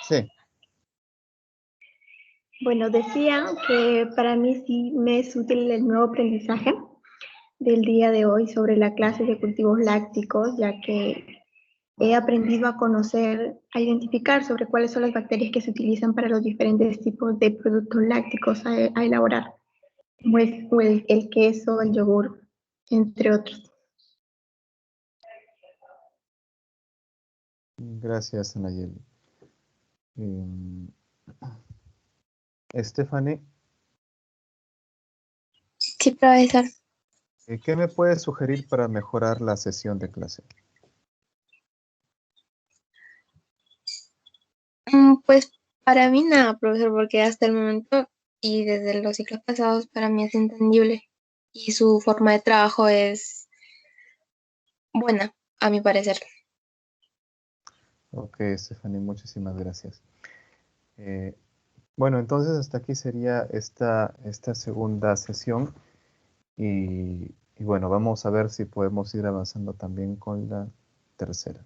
Sí. Bueno, decía que para mí sí me es útil el nuevo aprendizaje del día de hoy sobre la clase de cultivos lácticos, ya que he aprendido a conocer, a identificar sobre cuáles son las bacterias que se utilizan para los diferentes tipos de productos lácticos a elaborar, como es el queso, el yogur, entre otros. Gracias, Anayeli. Stephanie, Sí, profesor. ¿qué me puedes sugerir para mejorar la sesión de clase? Pues para mí nada, profesor, porque hasta el momento y desde los ciclos pasados para mí es entendible y su forma de trabajo es buena, a mi parecer. Ok, Stephanie, muchísimas gracias. Bueno, entonces hasta aquí sería esta segunda sesión y bueno, vamos a ver si podemos ir avanzando también con la tercera.